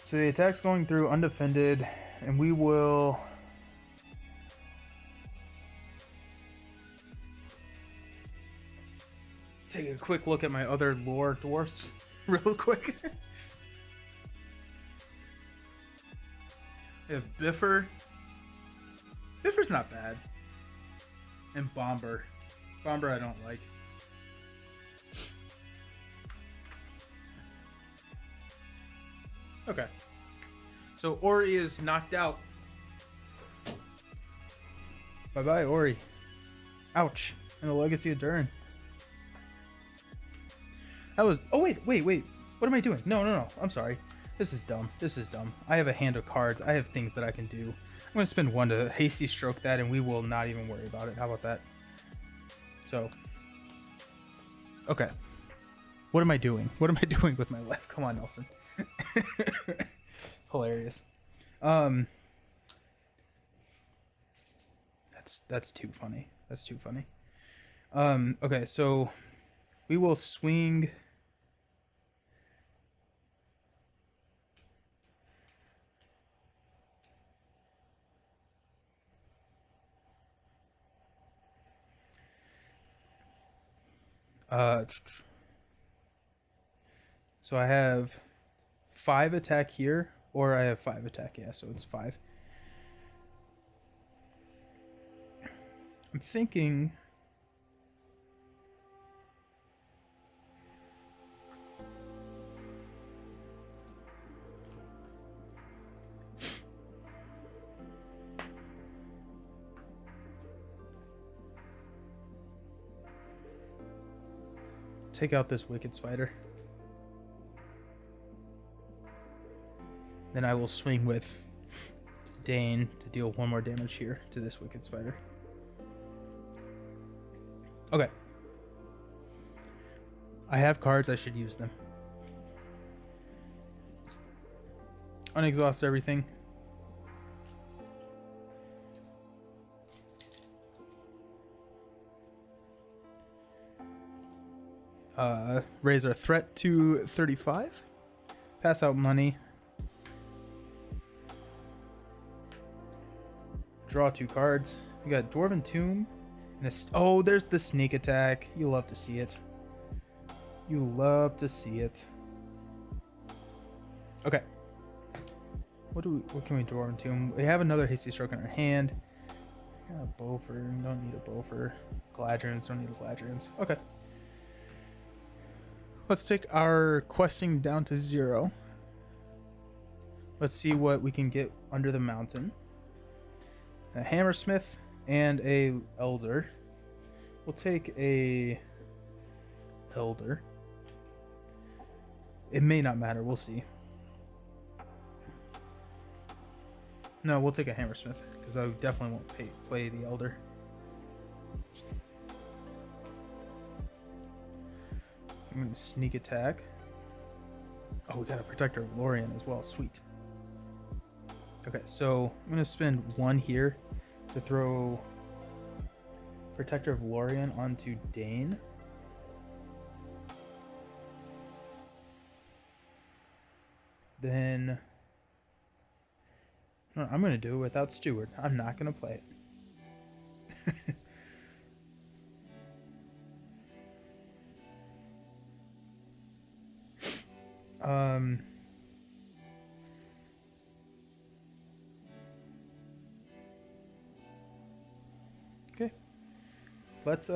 So the attack's going through undefended, and we will take a quick look at my other lore dwarfs real quick. We have Bifur. Bifur's not bad. And Bomber. Bomber I don't like. Okay. So Ori is knocked out. Bye-bye, Ori. Ouch. And the Legacy of Durin. That was... Oh, wait. What am I doing? No. I'm sorry. This is dumb. I have a hand of cards. I have things that I can do. I'm going to spend 1 to hasty stroke that, and we will not even worry about it. How about that? So... Okay. What am I doing? What am I doing with my life? Come on, Nelson. Hilarious. That's too funny. Okay, so we will swing. So I have 5 attack here, or I have 5 attack, yeah, so it's 5. I'm thinking. Take out this Wicked Spider. Then I will swing with Dane to deal 1 more damage here to this Wicked Spider. Okay. I have cards, I should use them. Unexhaust everything. Raise our threat to 35. Pass out money. Draw 2 cards. We got Dwarven Tomb. And oh, there's the sneak attack. You love to see it. You love to see it. Okay. What can we Dwarven Tomb? We have another Hasty Stroke in our hand. Got a Beaufort. Don't need a Beaufort. Galadrians. Don't need a Galadrians. Okay. Let's take our questing down to 0. Let's see what we can get under the mountain. A Hammersmith and a Elder. We'll take a Elder. It may not matter. We'll see. No, we'll take a Hammersmith because I definitely won't play the Elder. I'm going to sneak attack. Oh, we got a Protector of Lorien as well. Sweet. Okay, so I'm going to spend 1 here to throw Protector of Lorien onto Dane. Then I'm going to do it without Steward. I'm not going to play it. Okay. Let's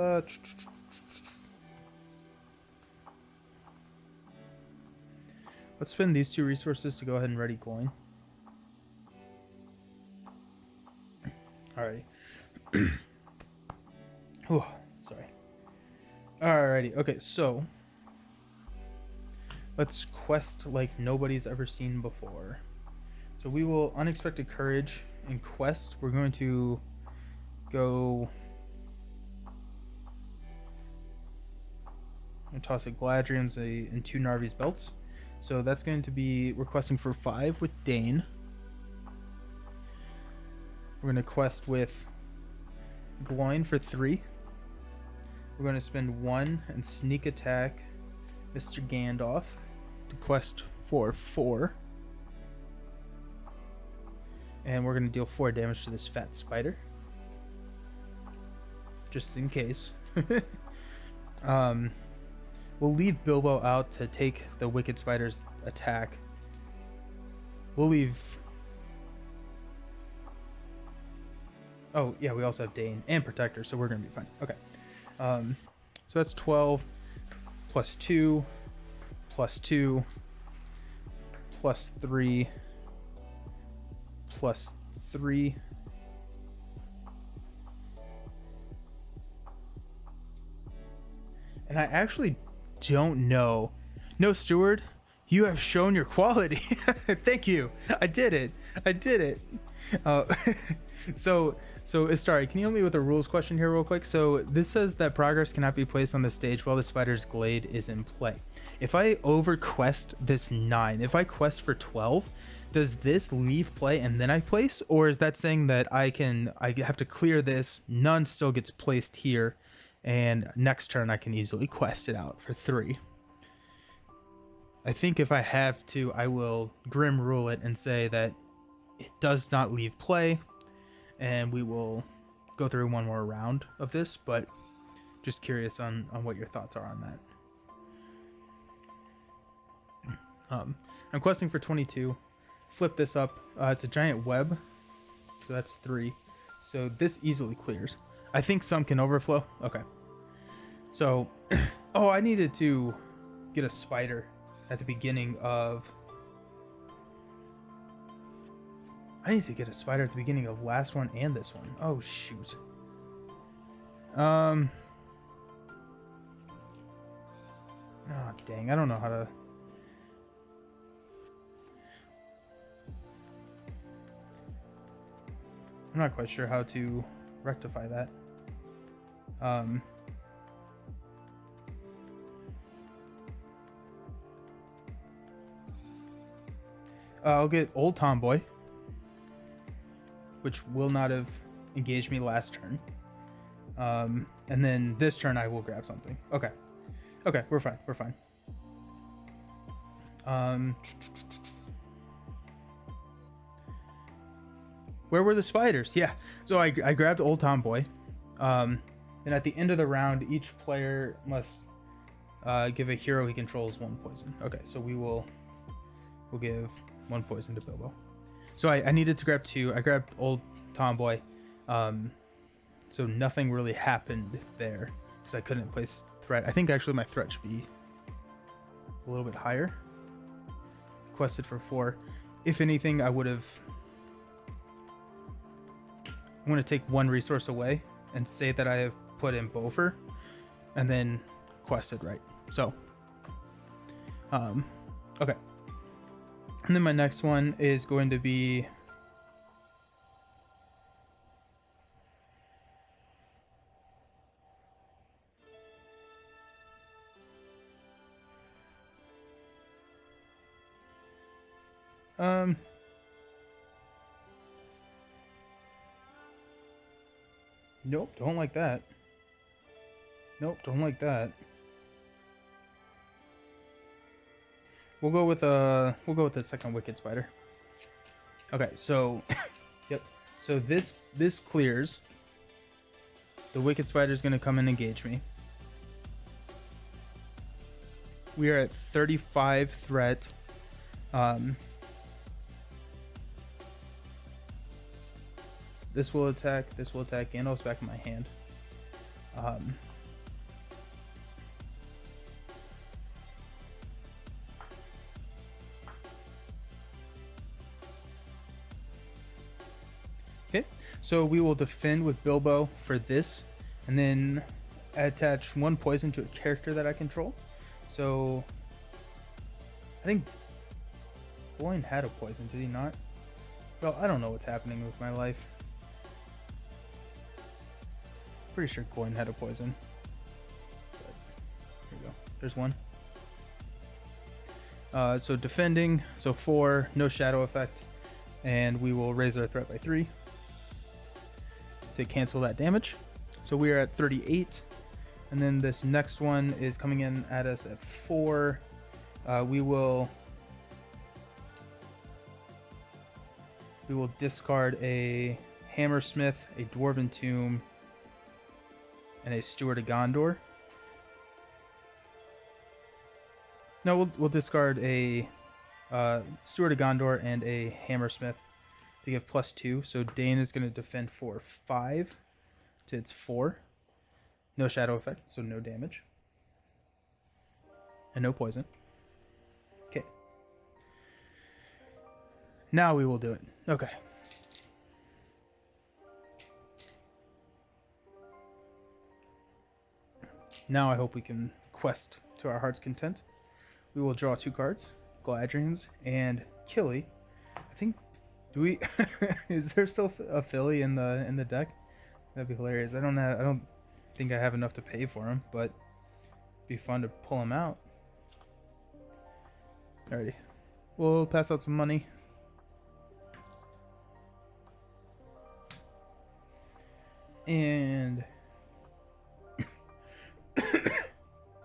spend these 2 resources to go ahead and ready Gloin. Alrighty. Oh, sorry. Alrighty. Okay, so let's quest like nobody's ever seen before. So we will Unexpected Courage and quest. We're going to go and toss a Galadrians and 2 Narvi's belts. So that's going to be requesting for 5 with Dane. We're going to quest with Gloin for 3. We're going to spend 1 and sneak attack Mr. Gandalf to quest for 4. And we're going to deal 4 damage to this fat spider. Just in case. We'll leave Bilbo out to take the Wicked Spider's attack. We'll leave... Oh, yeah, we also have Dane and Protector, so we're going to be fine. Okay. So that's 12 plus 2 plus 2 plus 3 plus 3. And I actually don't know. No, Steward, you have shown your quality. Thank you. I did it. So Istari, can you help me with a rules question here real quick? So this says that progress cannot be placed on the stage while the spider's glade is in play. If I overquest this 9, if I quest for 12, does this leave play and then I place? Or is that saying that I have to clear this, none still gets placed here, and next turn I can easily quest it out for 3? I think if I have to, I will Grim Rule it and say that it does not leave play, and we will go through one more round of this, but just curious on what your thoughts are on that. I'm questing for 22. Flip this up. It's a giant web, so that's 3. So this easily clears. I think some can overflow. Okay. So, oh, I needed to get a spider at the beginning of... I need to get a spider at the beginning of last one and this one. Oh, shoot. Oh, dang. I don't know how to... I'm not quite sure how to rectify that. I'll get Old Tomboy, which will not have engaged me last turn. And then this turn I will grab something. Okay. Okay, we're fine. We're fine. Where were the spiders? Yeah. So I grabbed Old Tomboy. And at the end of the round, each player must give a hero he controls 1 poison. Okay, so we'll give 1 poison to Bilbo. So I needed to grab 2. I grabbed Old Tomboy. So nothing really happened there because I couldn't place threat. I think actually my threat should be a little bit higher. Quested for 4. If anything, I would have... I'm going to take 1 resource away and say that I have put in Bofur and then quested right. So, okay. And then my next one is going to be... Nope, don't like that. Nope, don't like that. We'll go with the second Wicked Spider. Okay, so yep. So this clears. The Wicked Spider is going to come and engage me. We are at 35 threat. This will attack. Gandalf's back in my hand. Okay, so we will defend with Bilbo for this, and then attach 1 poison to a character that I control. So I think Gloin had a poison, did he not? Well, I don't know what's happening with my life. Pretty sure Gloin had a poison. But here we go. There's 1. So defending, so 4, no shadow effect, and we will raise our threat by 3 to cancel that damage. So we are at 38, and then this next one is coming in at us at 4. We will discard a Hammersmith, a Dwarven Tomb, and a Steward of Gondor. No, we'll discard a Steward of Gondor and a Hammersmith to give +2. So Dane is going to defend for 5 to its 4. No shadow effect, so no damage. And no poison. Okay. Now we will do it. Okay. Now I hope we can quest to our heart's content. We will draw 2 cards, Galadriel's and Killy. I think, do we? Is there still a Philly in the deck? That'd be hilarious. I don't think I have enough to pay for him, but it'd be fun to pull him out. Alrighty, we'll pass out some money. And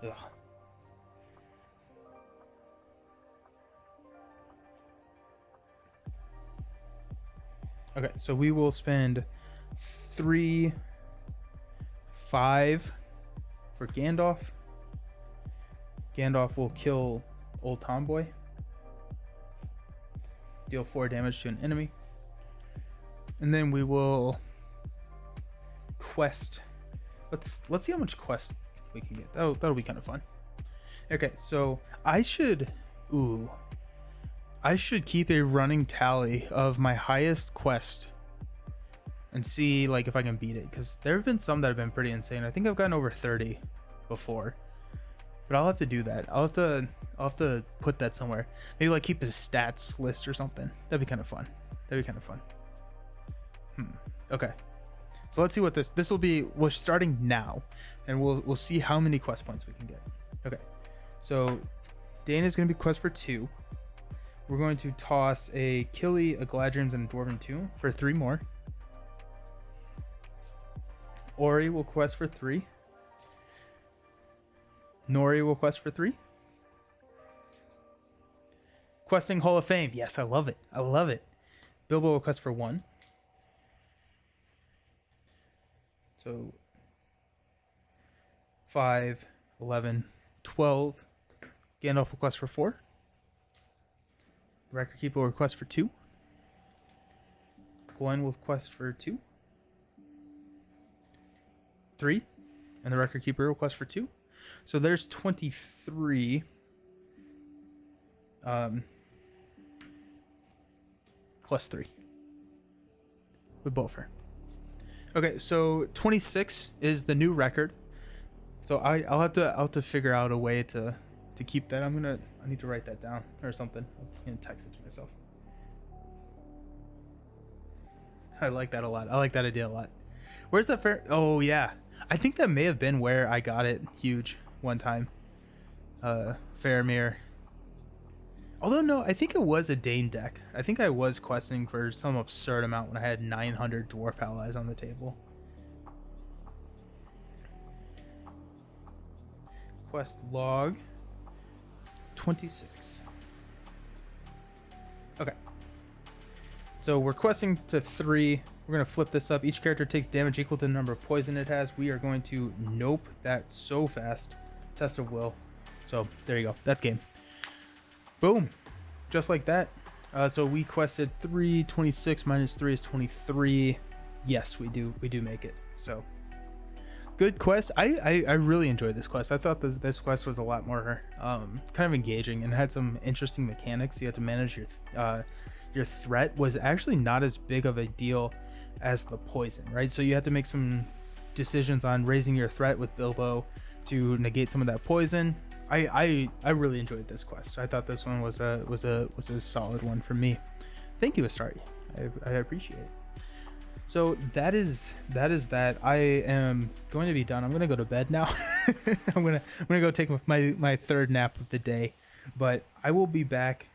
ugh. Okay, so we will spend 3, 5 for Gandalf. Gandalf will kill Old Tomboy. Deal 4 damage to an enemy. And then we will quest. Let's see how much quest we can get. That'll be kind of fun. Okay, so I should keep a running tally of my highest quest and see like if I can beat it, because there have been some that have been pretty insane. I think I've gotten over 30 before, but I'll have to do that. I'll have to put that somewhere. Maybe like keep a stats list or something. That'd be kind of fun. Okay, so let's see what this will be. We're starting now, and we'll see how many quest points we can get. Okay, so Dana's gonna be quest for 2. We're going to toss a Killy, a Gladrims, and a Dwarven Tomb for 3 more. Ori will quest for 3. Nori will quest for 3. Questing Hall of Fame. Yes, I love it. Bilbo will quest for 1. So 5, 11, 12. Gandalf will quest for 4. Record Keeper will request for 2. Glenn will quest for 2. 3. And the Record Keeper will quest for 2. So there's 23. Plus 3. With Beaufort. Okay, so 26 is the new record. So I'll have to figure out a way to keep that. I need to write that down or something. I'm gonna text it to myself. I like that a lot. I like that idea a lot. Where's that fair? Oh yeah, I think that may have been where I got it huge one time. Faramir. Although no, I think it was a Dane deck. I think I was questing for some absurd amount when I had 900 dwarf allies on the table. Quest log 26. Okay. So we're questing to 3. We're going to flip this up. Each character takes damage equal to the number of poison it has. We are going to nope that so fast. Test of will. So there you go. That's game. Boom. Just like that. So we quested 3. 26 minus 3 is 23. Yes, we do make it. So good quest. I really enjoyed this quest. I thought this quest was a lot more kind of engaging and had some interesting mechanics. You had to manage your threat was actually not as big of a deal as the poison, right? So you had to make some decisions on raising your threat with Bilbo to negate some of that poison. I really enjoyed this quest. I thought this one was a solid one for me. Thank you, Astari. I appreciate it. So that is that. I am going to be done. I'm going to go to bed now. I'm going to go take my third nap of the day, but I will be back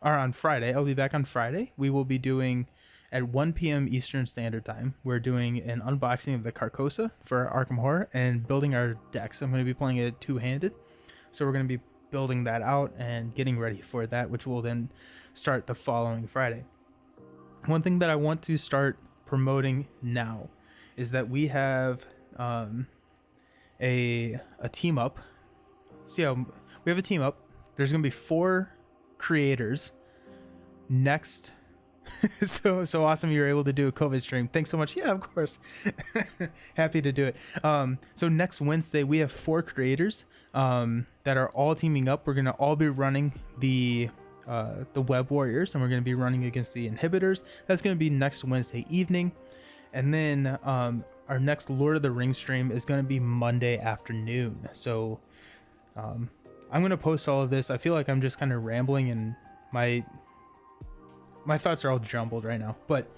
on Friday. I'll be back on Friday. We will be doing at 1 p.m. Eastern Standard Time. We're doing an unboxing of the Carcosa for Arkham Horror and building our decks. I'm going to be playing it two-handed. So we're going to be building that out and getting ready for that, which will then start the following Friday. One thing that I want to start promoting now is that we have a team up. See how we have a team up. There's going to be 4 creators next. so awesome you were able to do a COVID stream. Thanks so much. Yeah, of course. Happy to do it. So next Wednesday we have 4 creators that are all teaming up. We're going to all be running the Web Warriors, and we're going to be running against the Inhibitors. That's going to be next Wednesday evening. And then our next Lord of the Rings stream is going to be Monday afternoon. So I'm going to post all of this. I feel like I'm just kind of rambling and my thoughts are all jumbled right now, but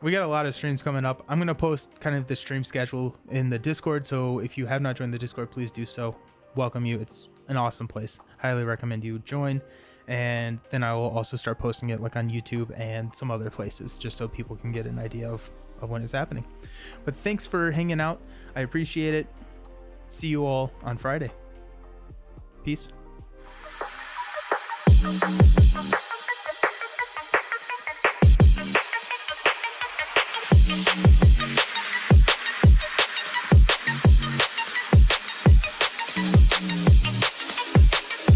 we got a lot of streams coming up. I'm going to post kind of the stream schedule in the Discord. So if you have not joined the Discord, please do so. Welcome you. It's an awesome place. Highly recommend you join. And then I will also start posting it like on YouTube and some other places, just so people can get an idea of when it's happening. But thanks for hanging out. I appreciate it. See you all on Friday. Peace.